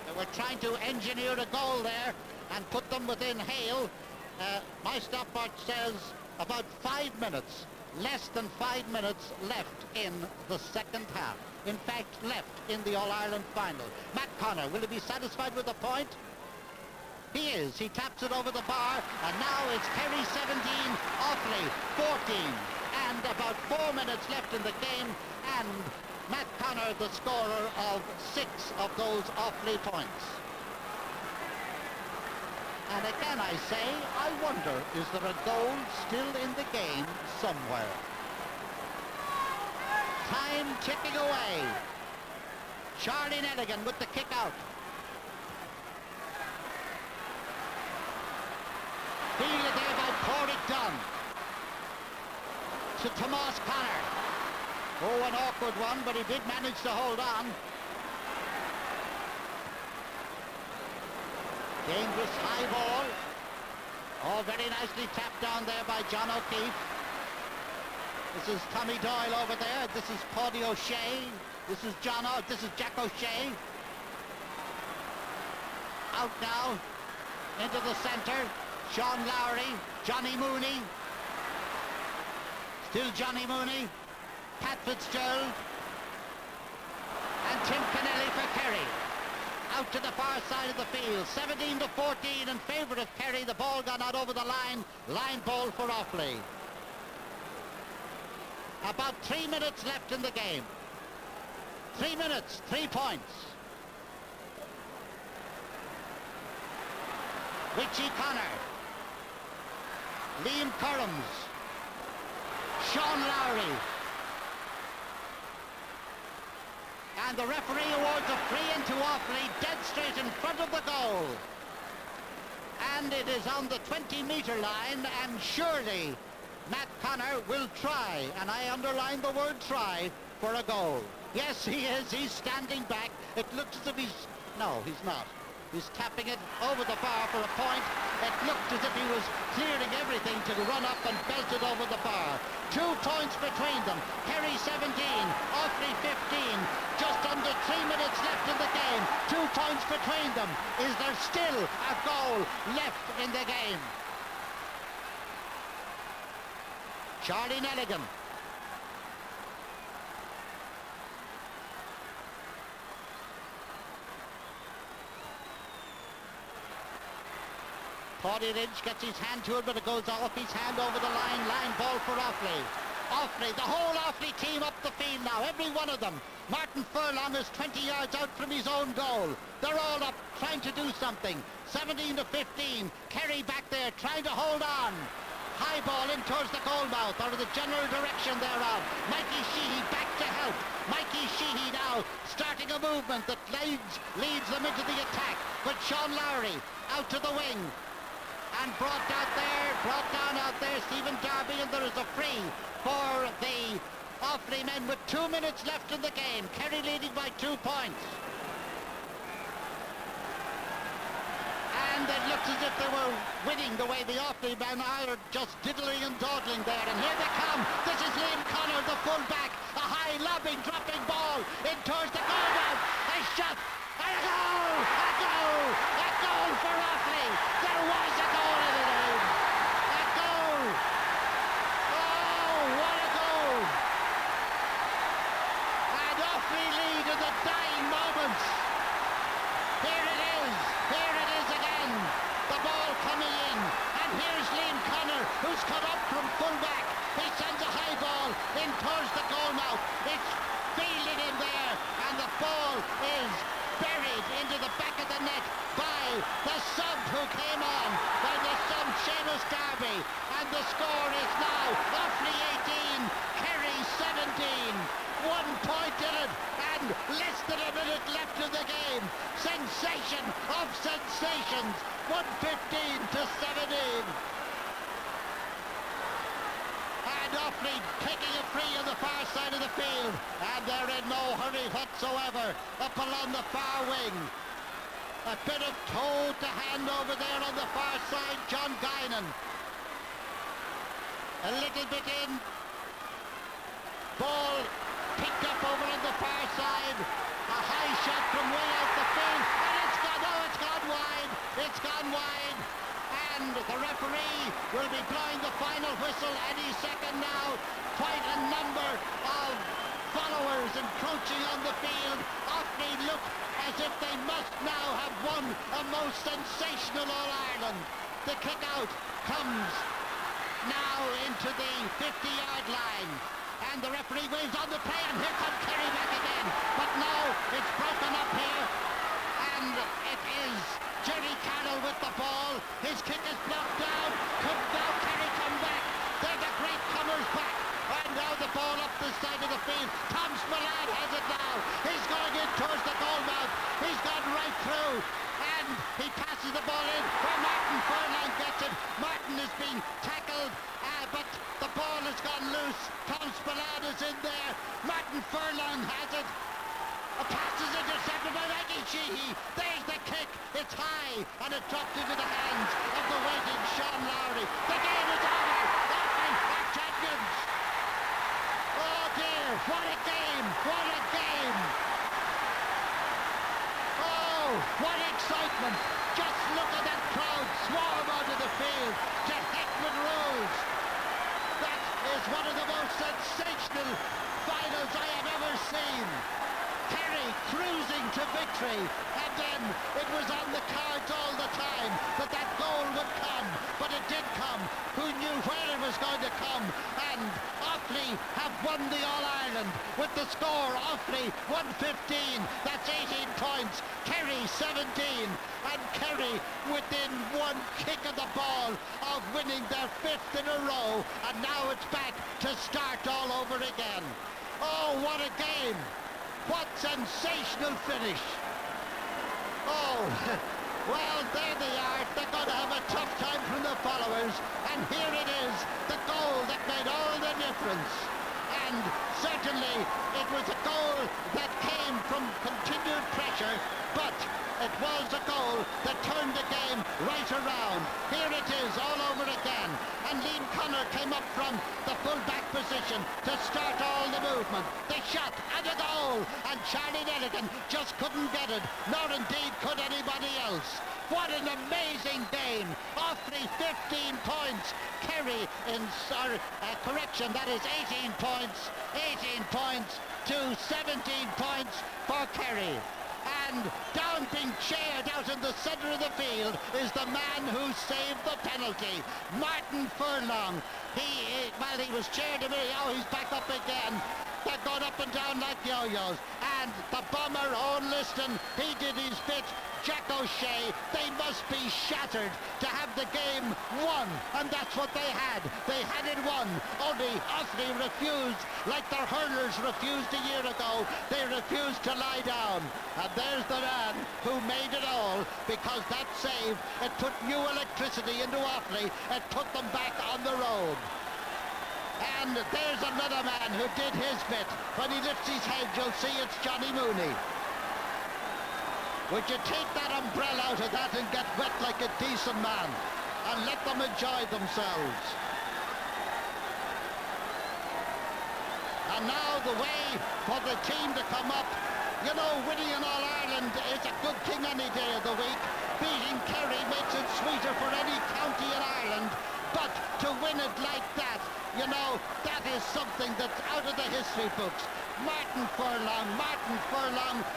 They were trying to engineer a goal there and put them within hail. My stopwatch says about 5 minutes, less than 5 minutes left in the second half. In fact, left in the All-Ireland final. Matt Connor, will he be satisfied with the point? He is. He taps it over the bar, and now it's Kerry 17, Offaly 14. And about 4 minutes left in the game, and Matt Connor, the scorer of 6 of those Offaly points. And again I say, I wonder, is there a goal still in the game somewhere? Time ticking away. Charlie Nelligan with the kick out. Fielded there by Pádraig Dunn. To Tomas Connor. Oh, an awkward one, but he did manage to hold on. Dangerous high ball. Oh, very nicely tapped down there by John O'Keefe. This is Tommy Doyle over there. This is Paddy O'Shea. This is Jack O'Shea. Out now into the centre. Sean Lowry, Johnny Mooney. Still Johnny Mooney. Pat Fitzgerald. And Tim Kennelly for Kerry. Out to the far side of the field. 17 to 14 in favour of Kerry. The ball gone out over the line. Line ball for Offaly. About 3 minutes left in the game. 3 minutes, 3 points. Richie Connor. Liam Currams. Sean Lowry. And the referee awards a free into Offaly, dead straight in front of the goal. And it is on the 20-metre line, and surely Matt Connor will try, and I underline the word try, for a goal. Yes, he is. He's standing back. It looks as if he's... No, he's not. He's tapping it over the bar for a point. It looked as if he was clearing everything to run up and belt it over the bar. 2 points between them. Kerry 17, Offaly 15. Just under 3 minutes left in the game. 2 points between them. Is there still a goal left in the game? Charlie Nelligan. Paddy Ridge gets his hand to it, but it goes off his hand over the line. Line ball for Offaly. Offaly, the whole Offaly team up the field now, every one of them. Martin Furlong is 20 yards out from his own goal. They're all up trying to do something. 17 to 15. Kerry back there trying to hold on. High ball in towards the goal mouth, or the general direction thereof. Mikey Sheehy back to help. Mikey Sheehy now starting a movement that leads them into the attack. But Sean Lowry out to the wing. And brought down out there, Stephen Darby, and there is a free for the Offaly men with 2 minutes left in the game. Kerry leading by 2 points. And it looks as if they were winning the way the Offaly men are, just diddling and dawdling there. And here they come. This is Liam Connor, the full-back. A high lobbing, dropping ball in towards the goal line. A shot. And a goal! A goal! A goal for Offaly! There was a goal in the game! A goal! Oh, what a goal! And Offaly lead in the dying moments. Here it is again. The ball coming in. And here's Liam Connor, who's cut up from full-back. He sends a high ball in towards the goal mouth. It's fielded in there, and the ball is buried into the back of the net by the sub who came on, by the sub Seamus Darby, and the score is now Offaly 18, Kerry 17. 1 point in it, and less than a minute left in the game. Sensation of sensations, 115 to 17. And Offaly taking a free on the far side of the field, and they're in no hurry whatsoever up along the far wing. A bit of toe to hand over there on the far side, John Guinan. A little bit in. Ball picked up over on the far side. A high shot from way out the field, and it's gone wide. It's gone wide. And the referee will be blowing the final whistle any second now. Quite a number of followers encroaching on the field. Offaly look as if they must now have won a most sensational All-Ireland. The kick out comes now into the 50-yard line. And the referee waves on the play, and here comes Kerry back again. But now it's broken up here. And it is Jerry Carroll with the ball. His kick is blocked down. Could now Kerry come back? They're the great comers back. And now the ball up the side of the field. Tom Spillane has it now. He's going in towards the goal mouth. He's gone right through. And he passes the ball in where Martin Furlong gets it. Martin has been tackled, but the ball has gone loose. Tom Spillane is in there. Martin Furlong has it. A pass is intercepted by Mikey Sheehy. There's the kick. It's high, and it dropped into the hands of the waiting Sean Lowry. The game is over. Offaly are champions. Oh dear, what a game. What a game. Oh, what excitement. Just look at that crowd swarm onto the field. To heck with rules. That is one of the most sensational finals I have ever seen. Kerry cruising to victory, and then it was on the cards all the time that that goal would come, but it did come. Who knew where it was going to come? And Offaly have won the All-Ireland with the score Offaly 115, that's 18 points, Kerry 17, and Kerry within one kick of the ball of winning their 5th in a row, and now it's back to start all over again. Oh, what a game! What sensational finish! Oh, well, there they are. They're going to have a tough time from the followers. And here it is, the goal that made all the difference. And certainly it was a goal that came from continued pressure, but it was a goal that turned the game right around. Here it is all over again. And Liam Connor came up from the full-back position to start all the movement. The shot and a goal. And Charlie Nelligan just couldn't get it, nor indeed could anybody else. What an amazing game. Offaly 15 points. Kerry correction, that is 18 points. 18 points to 17 points for Kerry. And down being cheered out in the centre of the field is the man who saved the penalty, Martin Furlong. He was cheered a minute, he's back up again. They're going up and down like yo-yos. And the bomber, Owen Liston, he did his bit. Jack O'Shea, they must be shattered to have the game won, and that's what they had. They had it won, only Offaly refused, like their hurlers refused a year ago. They refused to lie down, and there's the man who made it all, because that save, it put new electricity into Offaly, it put them back on the road. And there's another man who did his bit. When he lifts his head, you'll see it's Johnny Mooney. Would you take that umbrella out of that and get wet like a decent man and let them enjoy themselves? And now the way for the team to come up. You know, winning in All-Ireland is a good thing any day of the week. Beating Kerry makes it sweeter for any county in Ireland. But to win it like that, you know, that is something that's out of the history books. Martin Furlong,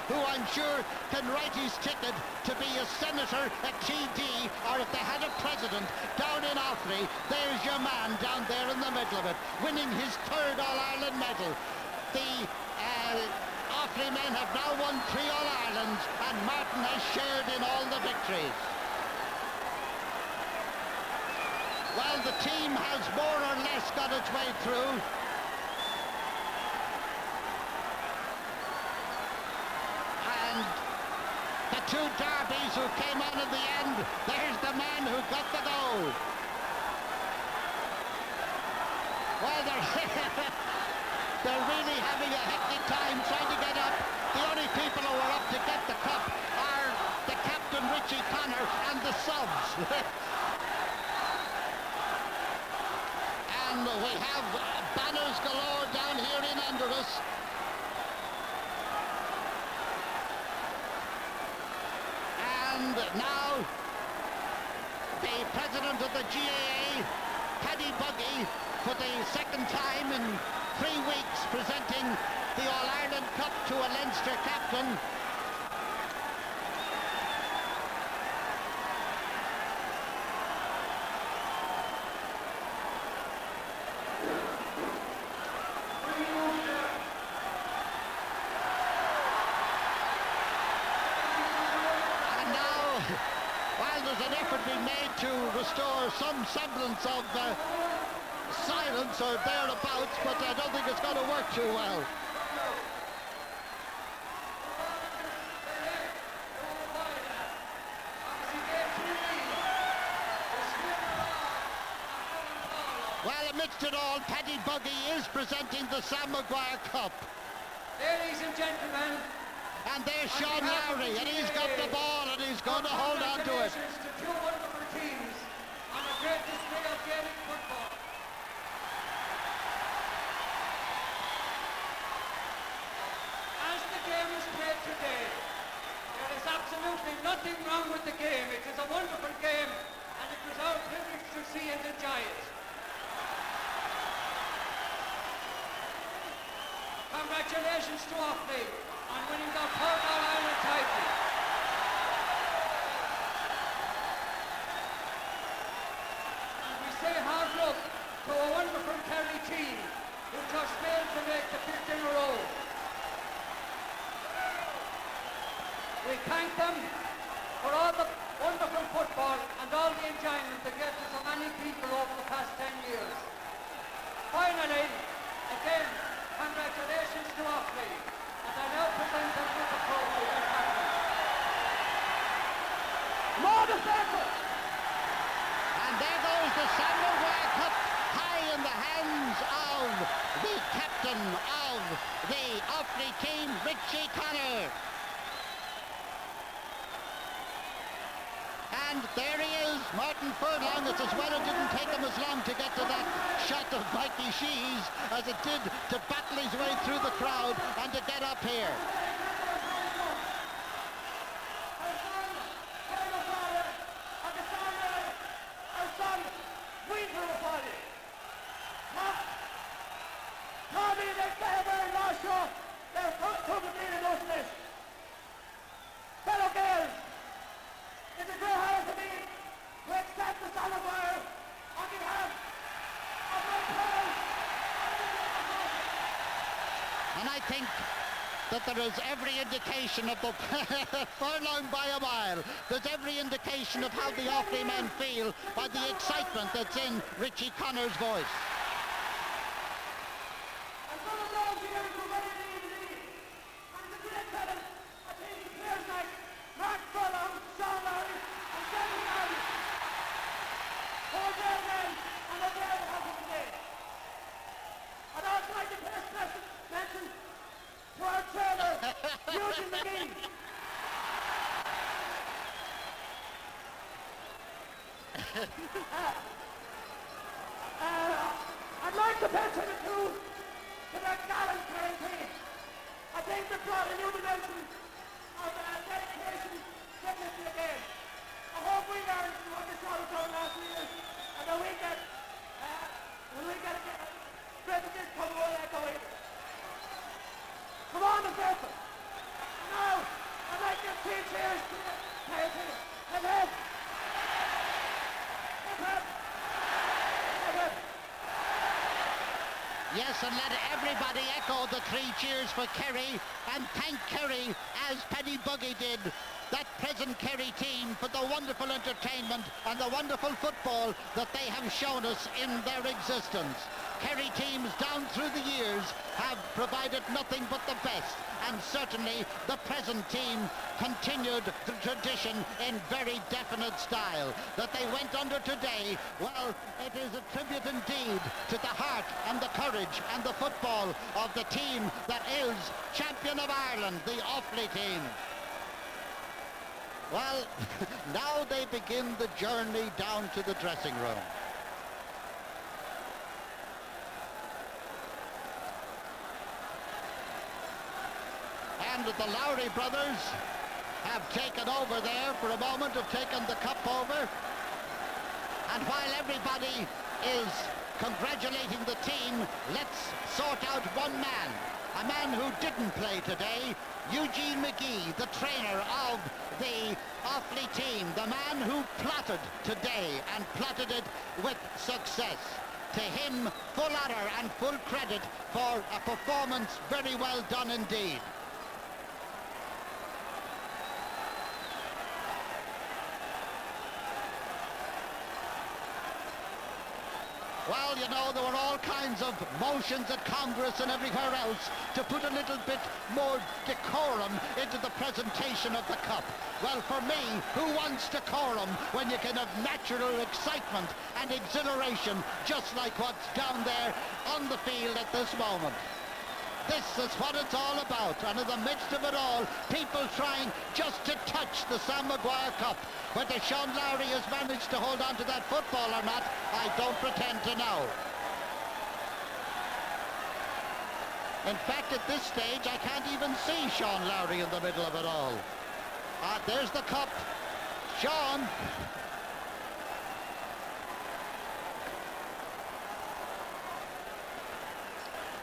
who I'm sure can write his ticket to be a senator, a TD, or if they had a president down in Offaly, there's your man down there in the middle of it, winning his third All-Ireland medal. The Offaly men have now won 3 All-Irelands, and Martin has shared in all the victories. Well, the team has more or less got its way through. And the 2 derbies who came on in the end, there's the man who got the goal. Well, they're really having a hectic time trying to get up. The only people who are up to get the cup are the captain, Richie Connor, and the subs. And we have banners galore down here in Andorras. And now the president of the GAA, Paddy Buggy, for the second time in 3 weeks, presenting the All-Ireland Cup to a Leinster captain. To restore some semblance of silence or thereabouts, but I don't think it's going to work too well. Well, amidst it all, Paddy Buggy is presenting the Sam Maguire Cup. Ladies and gentlemen, and there's Sean Lowry, and he's got the ball, and he's going to hold on to it. To 2 wonderful teams on a great display of Gaelic football. As the game is played today, there is absolutely nothing wrong with the game. It is a wonderful game, and it was our privilege to see and enjoy it. Congratulations to Offaly on winning their 3rd All-Ireland title. And we say hard luck to a wonderful Kerry team who just failed to make the 5th in a row. We thank them for all the wonderful football and all the enjoyment they gave to so many people over the past 10 years. Finally, again, congratulations to Offaly, and I now present them with the trophy and happiness. And there goes the Sam Maguire Cup high in the hands of the captain of the Offaly team, Richie Connor. And there he is, Martin Furlong. It's as well it didn't take him as long to get to that shot of Mikey Shees as it did to battle his way through the crowd and to get up here. Fellow girls, it's a great honor for me to accept the son of war on behalf of my parents. And I think that there is every indication of the Furlong by a mile. There's every indication of how the Offaly men feel by the excitement that's in Richie Connor's voice. And some of those here who ready to leave, and the great talent, I think players like Mark Furlong, Sean Lowry, and Kevin Lowry. Four great men, and they're there to help us today. I'd also like to pay a special mention to our trainer, Eugene McGee. I'd like to pay tribute to that gallant Kerry team. I think they brought a new dimension of dedication, fitness to the game. I hope we learn from what they showed us over the last 2 years, and that we get great at this come away echo either. Come on, the faithful. Now, I'd like to see cheers to the Kerry team. Hip hip. Hip hip. Hip hip. Yes, and let everybody echo the 3 cheers for Kerry and thank Kerry, as Penny Buggy did, that present Kerry team, for the wonderful entertainment and the wonderful football that they have shown us in their existence. Kerry teams down through the years have provided nothing but the best, and certainly the present team continued the tradition in very definite style. That they went under today, well, it is a tribute indeed to the heart and the courage and the football of the team that is champion of Ireland, the Offaly team. Well, now they begin the journey down to the dressing room. And the Lowry brothers have taken over there for a moment, have taken the cup over. And while everybody is congratulating the team, let's sort out one man. A man who didn't play today, Eugene McGee, the trainer of the Offaly team, the man who plotted today and plotted it with success. To him, full honour and full credit for a performance very well done indeed. Well, you know, there were all kinds of motions at Congress and everywhere else to put a little bit more decorum into the presentation of the cup. Well, for me, who wants decorum when you can have natural excitement and exhilaration just like what's down there on the field at this moment? This is what it's all about, and in the midst of it all, people trying just to touch the Sam Maguire Cup. Whether Sean Lowry has managed to hold on to that football or not, I don't pretend to know. In fact, at this stage, I can't even see Sean Lowry in the middle of it all. There's the cup. Sean.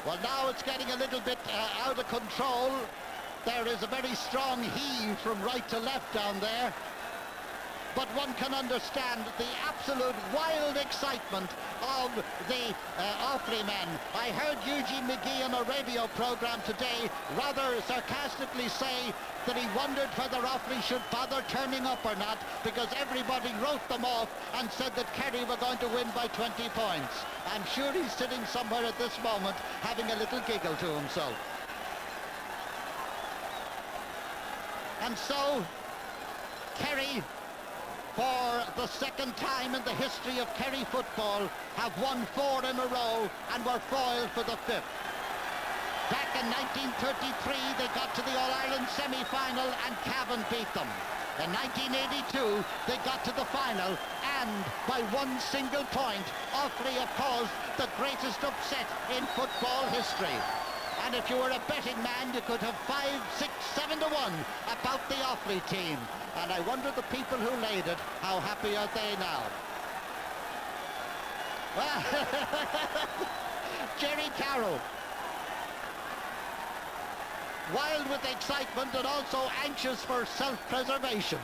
Well, now it's getting a little bit out of control. There is a very strong heave from right to left down there. But one can understand the absolute wild excitement of the Offaly men. I heard Eugene McGee on a radio program today rather sarcastically say that he wondered whether Offaly should bother turning up or not, because everybody wrote them off and said that Kerry were going to win by 20 points. I'm sure he's sitting somewhere at this moment having a little giggle to himself. And so, Kerry for the second time in the history of Kerry football, have won 4 in a row and were foiled for the 5th. Back in 1933, they got to the All-Ireland semi-final and Cavan beat them. In 1982, they got to the final, and by 1 single point, Offaly have caused the greatest upset in football history. And if you were a betting man, you could have 5, 6, 7 to 1 about the Offaly team. And I wonder the people who laid it, how happy are they now? Well, Jerry Carroll, wild with excitement and also anxious for self-preservation.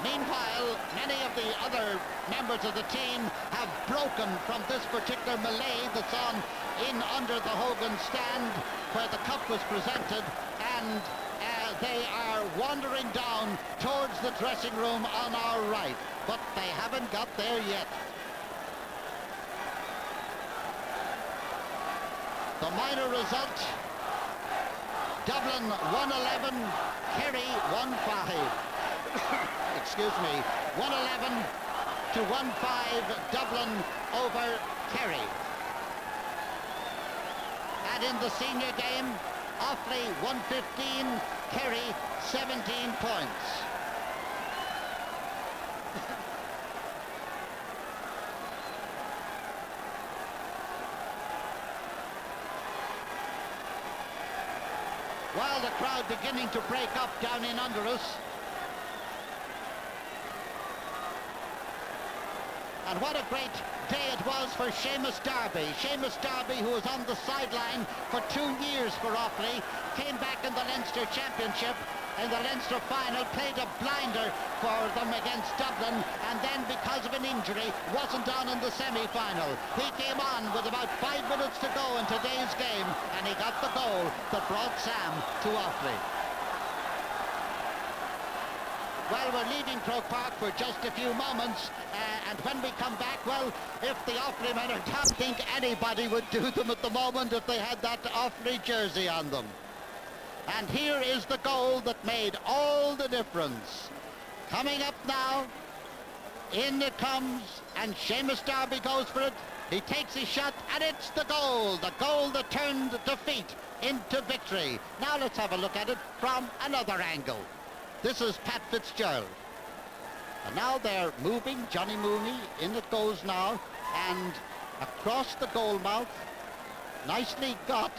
Meanwhile, many of the other members of the team have broken from this particular melee that's on in under the Hogan stand where the cup was presented, and they are wandering down towards the dressing room on our right, but they haven't got there yet. The minor result, Dublin 111, Kerry 1-5. Excuse me, 111 to 1-5 Dublin over Kerry. And in the senior game, Offaly 115, Kerry 17 points. While the crowd beginning to break up down in under us. And what a great day it was for Seamus Darby. Seamus Darby, who was on the sideline for 2 years for Offaly, came back in the Leinster Championship, in the Leinster final, played a blinder for them against Dublin, and then because of an injury wasn't on in the semi-final. He came on with about 5 minutes to go in today's game, and he got the goal that brought Sam to Offaly. Well, we're leaving Croke Park for just a few moments, and when we come back, well, if the Offaly men are top, I think anybody would do them at the moment if they had that Offaly jersey on them. And here is the goal that made all the difference. Coming up now, in it comes, and Seamus Darby goes for it. He takes his shot, and it's the goal that turned defeat into victory. Now let's have a look at it from another angle. This is Pat Fitzgerald. And now they're moving Johnny Mooney. In it goes now. And across the goal mouth. Nicely got.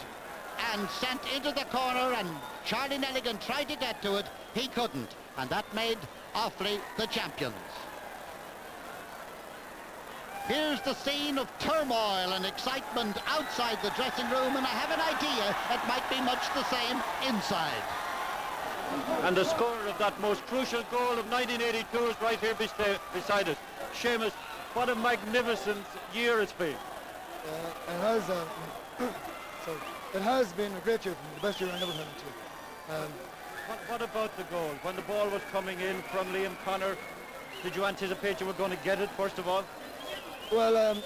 And sent into the corner. And Charlie Nelligan tried to get to it. He couldn't. And that made Offaly the champions. Here's the scene of turmoil and excitement outside the dressing room. And I have an idea it might be much the same inside. And the scorer of that most crucial goal of 1982 is right here beside us. Seamus, what a magnificent year it's been. It has been a great year for me, the best year I ever had actually. What about the goal? When the ball was coming in from Liam Connor, did you anticipate you were going to get it first of all? Well,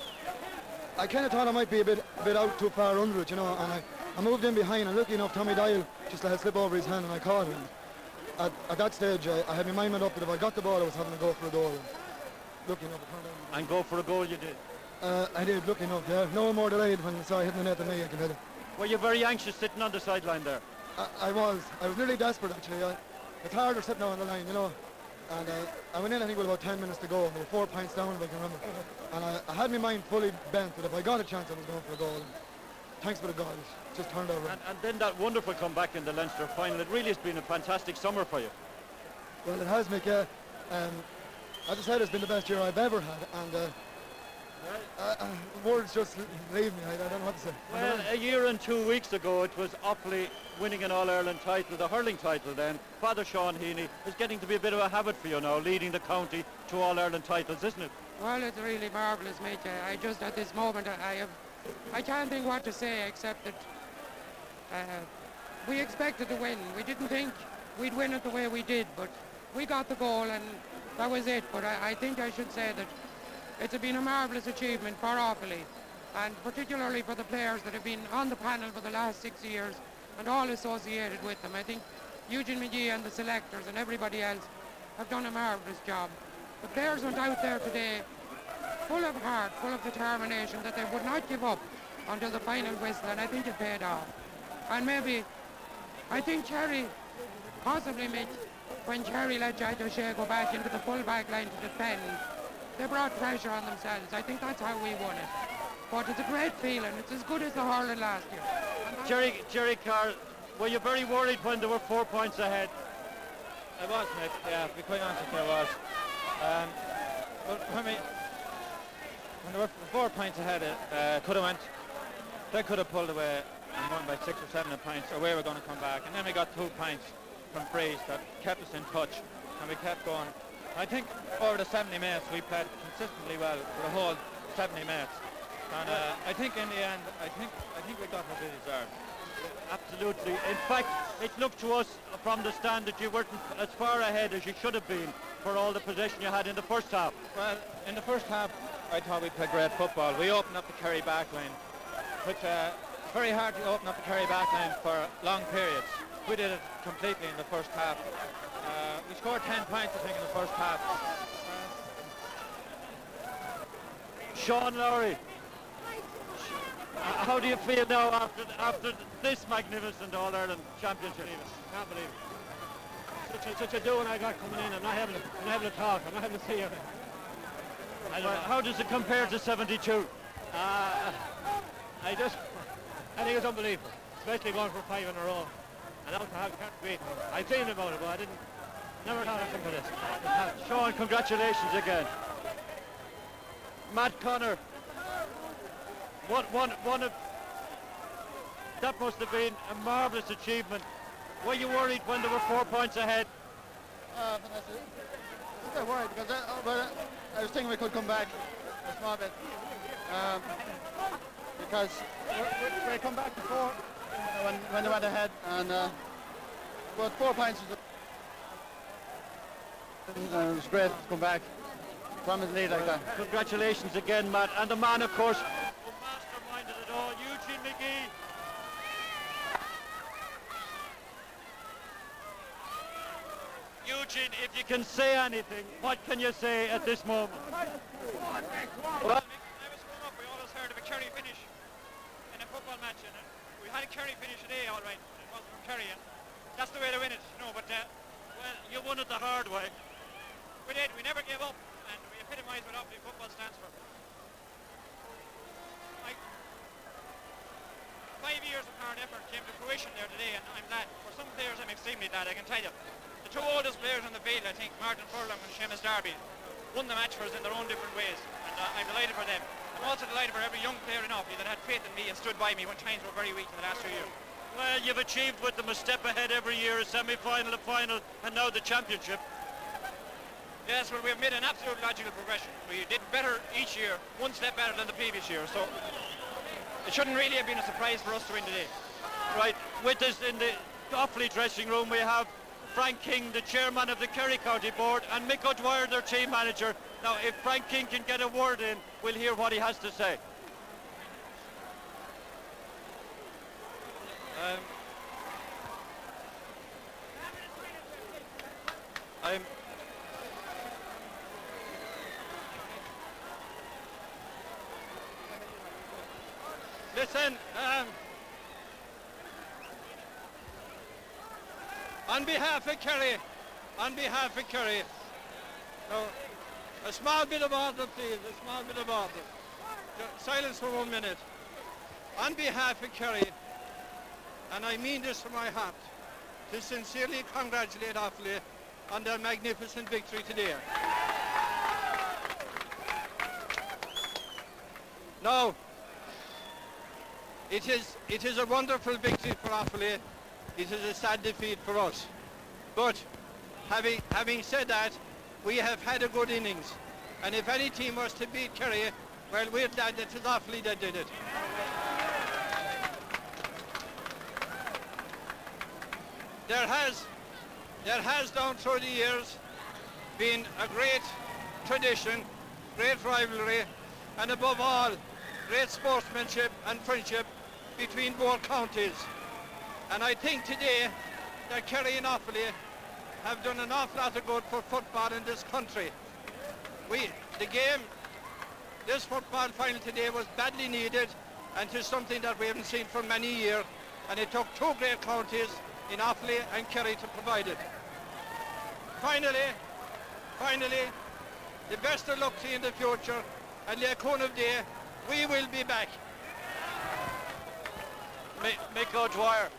I kind of thought I might be a bit out too far under it, you know, and I moved in behind, and lucky enough Tommy Dial just let it slip over his hand and I caught him. At that stage I had my mind made up that if I got the ball I was having to go for a goal. Lucky enough it turned out. And go for a goal you did? I did, lucky enough, yeah. No more delayed when I saw it hitting the net than me, I can tell you. Were you very anxious sitting on the sideline there? I was nearly desperate actually. It's harder sitting on the line, you know. And I went in I think with about 10 minutes to go, and we were 4 points down if I can remember. And I had my mind fully bent that if I got a chance I was going for a goal. And thanks for the goal, it just turned out right. And then that wonderful comeback in the Leinster final. It really has been a fantastic summer for you. Well, it has, Mick, yeah. As I said, it's been the best year I've ever had, and words just leave me. I don't know what to say. Well, a year and 2 weeks ago, it was Offaly winning an All-Ireland title, the hurling title then. Father Sean Heaney is getting to be a bit of a habit for you now, leading the county to All-Ireland titles, isn't it? Well, it's really marvellous, mate. I just, at this moment, I can't think what to say except that we expected to win. We didn't think we'd win it the way we did, but we got the goal and that was it. But I think I should say that it's been a marvellous achievement for Offaly, and particularly for the players that have been on the panel for the last 6 years and all associated with them. I think Eugene McGee and the selectors and everybody else have done a marvellous job. The players went out there today full of heart, full of determination that they would not give up until the final whistle, and I think it paid off. And maybe, I think Kerry, possibly Mitch, when Kerry let Jack O'Shea go back into the full back line to defend, they brought pressure on themselves. I think that's how we won it. But it's a great feeling. It's as good as the hurling last year. Jerry Carr, were you very worried when there were 4 points ahead? I was, Nick, yeah, to be quite honest with you, I was. But when there were 4 points ahead, they could have pulled away and won by 6 or 7 points, or we were going to come back. And then we got 2 points from frees that kept us in touch, and we kept going. I think over the 70 minutes we played consistently well for the whole 70 minutes. And I think in the end, I think we got what we deserved. Absolutely. In fact, it looked to us from the stand that you weren't as far ahead as you should have been for all the possession you had in the first half. Well, in the first half, I thought we played great football. We opened up the Kerry backline, which it's very hard to open up the Kerry backline for long periods. We did it completely in the first half. We scored 10 points, I think, in the first half. Sean Lowry, how do you feel now after this magnificent All-Ireland Championship? Can't believe it. Such a doing I got coming in. I'm not having a talk. I'm not having to see it. How does it compare to 72? I think it's unbelievable, especially going for 5 in a row. And out to have Kerry beat. I dreamed about it, but I never thought I'd come to this. Sean, congratulations again. Matt Connor, one of that must have been a marvellous achievement. Were you worried when there were 4 points ahead? I was a bit worried because I was thinking we could come back a small bit because we come back before when they went ahead, and but 4 points it was great to come back from the lead like that. Congratulations again, Matt, and the man, of course, who masterminded it all, Eugene McGee. Eugene, if you can say anything, what can you say at this moment? Well, when I was growing up, we always heard of a Kerry finish in a football match, and we had a Kerry finish today, all right. It wasn't from Kerry, and that's the way to win it, you know. But well, you won it the hard way. we did. We never gave up, and we epitomised what Offaly football stands for. 5 years of hard effort came to fruition there today, and I'm glad. For some players, I'm extremely glad, I can tell you. The 2 oldest players on the field, I think, Martin Furlong and Seamus Darby, won the match for us in their own different ways, and I'm delighted for them. I'm also delighted for every young player in Offaly that had faith in me and stood by me when times were very weak in the last 2 years. Well, you've achieved with them a step ahead every year, a semi-final, a final, and now the championship. Yes, well, we've made an absolute logical progression. We did better each year, 1 step better than the previous year, so it shouldn't really have been a surprise for us to win today. Right, with us in the Offaly dressing room we have Frank King, the chairman of the Kerry County Board, and Mick O'Dwyer, their team manager. Now, if Frank King can get a word in, we'll hear what he has to say. Listen, on behalf of Kerry, now, a small bit of order, please, a small bit of order. Silence for 1 minute. On behalf of Kerry, and I mean this from my heart, to sincerely congratulate Offaly on their magnificent victory today. Now, it is a wonderful victory for Offaly. It is a sad defeat for us. But having said that, we have had a good innings. And if any team was to beat Kerry, well, we're glad that it was Offaly that did it. There has down through the years been a great tradition, great rivalry, and above all, great sportsmanship and friendship between both counties. And I think today that Kerry and Offaly have done an awful lot of good for football in this country. This football final today was badly needed, and it is something that we haven't seen for many years, and it took two great counties in Offaly and Kerry to provide it. Finally, the best of luck to you in the future, and Leacon of Day, we will be back. Mick O'Dwyer.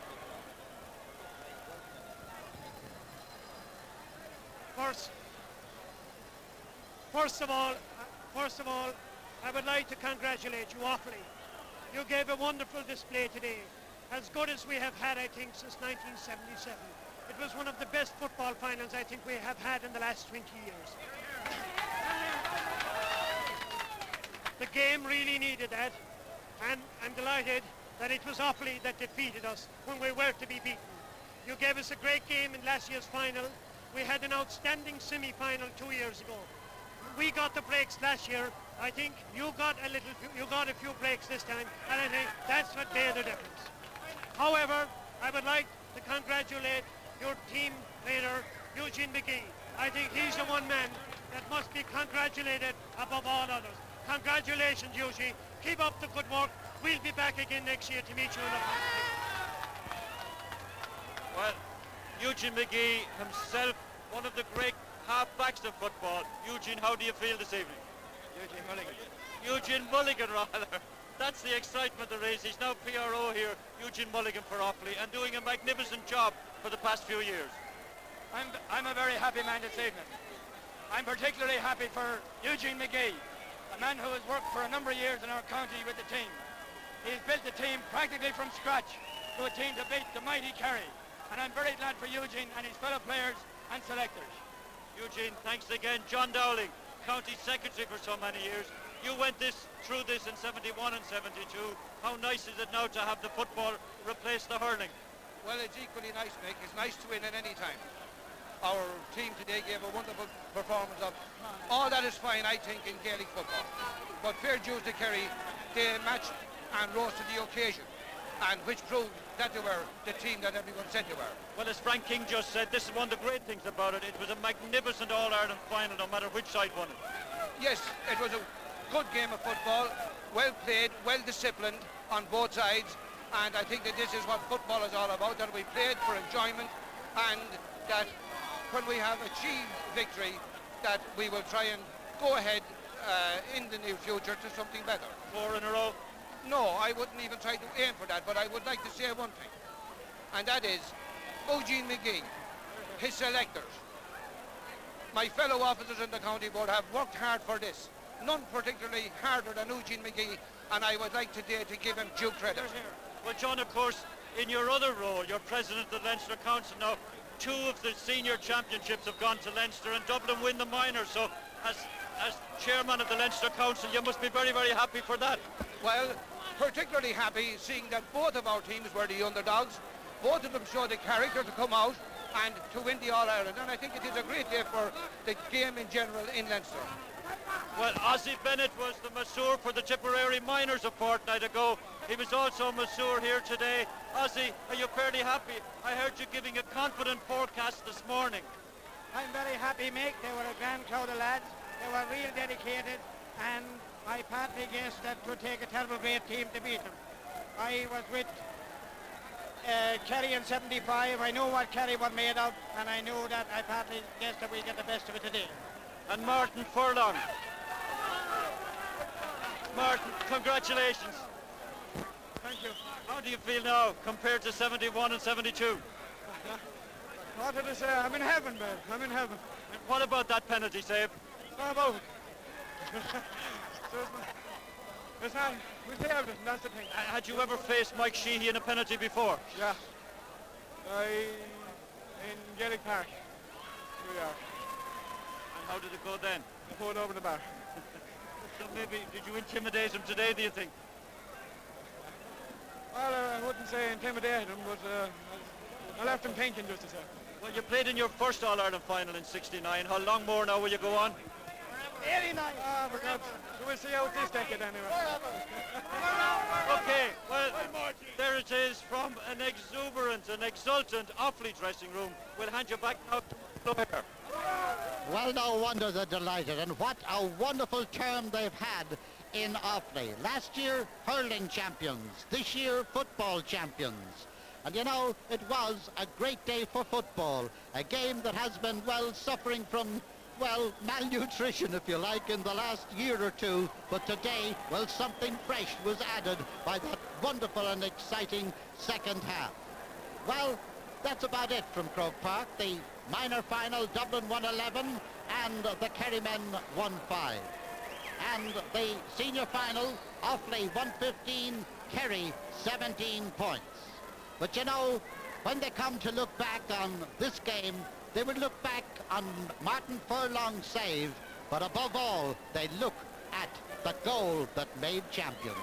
First of all, I would like to congratulate you, Offaly. You gave a wonderful display today, as good as we have had, I think, since 1977. It was one of the best football finals I think we have had in the last 20 years. The game really needed that, and I'm delighted that it was Offaly that defeated us when we were to be beaten. You gave us a great game in last year's final. We had an outstanding semi-final 2 years ago. We got the breaks last year. I think you got a few breaks this time, and I think that's what made the difference. However, I would like to congratulate your team trainer, Eugene McGee. I think he's the one man that must be congratulated above all others. Congratulations, Eugene. Keep up the good work. We'll be back again next year to meet you in the competition. Well, Eugene McGee himself, one of the great half-backs of football. Eugene, how do you feel this evening? Eugene Mulligan, rather. That's the excitement there is. He's now PRO here, Eugene Mulligan for Offaly, and doing a magnificent job for the past few years. I'm a very happy man this evening. I'm particularly happy for Eugene McGee, a man who has worked for a number of years in our county with the team. He's built the team practically from scratch to a team to beat the mighty Kerry. And I'm very glad for Eugene and his fellow players and selectors. Eugene, thanks again. John Dowling, County Secretary for so many years. You went through this in 71 and 72. How nice is it now to have the football replace the hurling? Well, it's equally nice, Mick. It's nice to win at any time. Our team today gave a wonderful performance of all that is fine, I think, in Gaelic football. But fair dues to Kerry, they matched and rose to the occasion, and which proved that they were the team that everyone said they were. Well, as Frank King just said, this is one of the great things about it. It was a magnificent All-Ireland final, no matter which side won it. Yes, it was a good game of football, well played, well disciplined on both sides, and I think that this is what football is all about, that we played for enjoyment, and that when we have achieved victory, that we will try and go ahead in the near future to something better. 4 in a row? No, I wouldn't even try to aim for that, but I would like to say one thing, and that is Eugene McGee, his selectors, my fellow officers in the county board have worked hard for this, none particularly harder than Eugene McGee, and I would like today to give him due credit. Well, John, of course, in your other role, you're president of the Leinster Council now. 2 of the senior championships have gone to Leinster, and Dublin win the minors. So, as chairman of the Leinster Council, you must be very, very happy for that. Well, particularly happy seeing that both of our teams were the underdogs. Both of them showed the character to come out and to win the All-Ireland, and I think it is a great day for the game in general in Leinster. Well, Ozzie Bennett was the masseur for the Tipperary Miners a fortnight ago. He was also masseur here today. Ozzie, are you fairly happy? I heard you giving a confident forecast this morning. I'm very happy, Mick. They were a grand crowd of lads. They were real dedicated, and I partly guessed that it would take a terrible great team to beat them. I was with Kerry in 75. I knew what Kerry were made of, and I knew that I partly guessed that we'd get the best of it today. And Martin Furlong. Martin, congratulations. Thank you. How do you feel now compared to 71 and 72? What did I say? I'm in heaven, man. I'm in heaven. And what about that penalty save? What about it? It's not, we saved it, and that's the thing. Had you ever faced Mike Sheehy in a penalty before? Yeah. In Gaelic Park. Here we are. And how did it go then? I pulled over the bar. So maybe, did you intimidate him today, do you think? Well, I wouldn't say intimidate him, but I left him thinking, just to say. Well, you played in your first All-Ireland final in '69. How long more now will you go on? 89. Ah, for God's sake. We'll see out this decade anyway. Okay, well, there it is from an exuberant and exultant Offaly dressing room. We'll hand you back now to Blair. Well, no wonder they're delighted, and what a wonderful term they've had in Offaly. Last year, hurling champions. This year, football champions. And you know, it was a great day for football. A game that has been, well, suffering from, well, malnutrition, if you like, in the last year or two. But today, well, something fresh was added by that wonderful and exciting second half. Well, that's about it from Croke Park. The minor final, Dublin 1-11, and the Kerry men 1-5. And the senior final, Offaly 115, Kerry 17 points. But you know, when they come to look back on this game, they would look back on Martin Furlong's save, but above all, they look at the goal that made champions.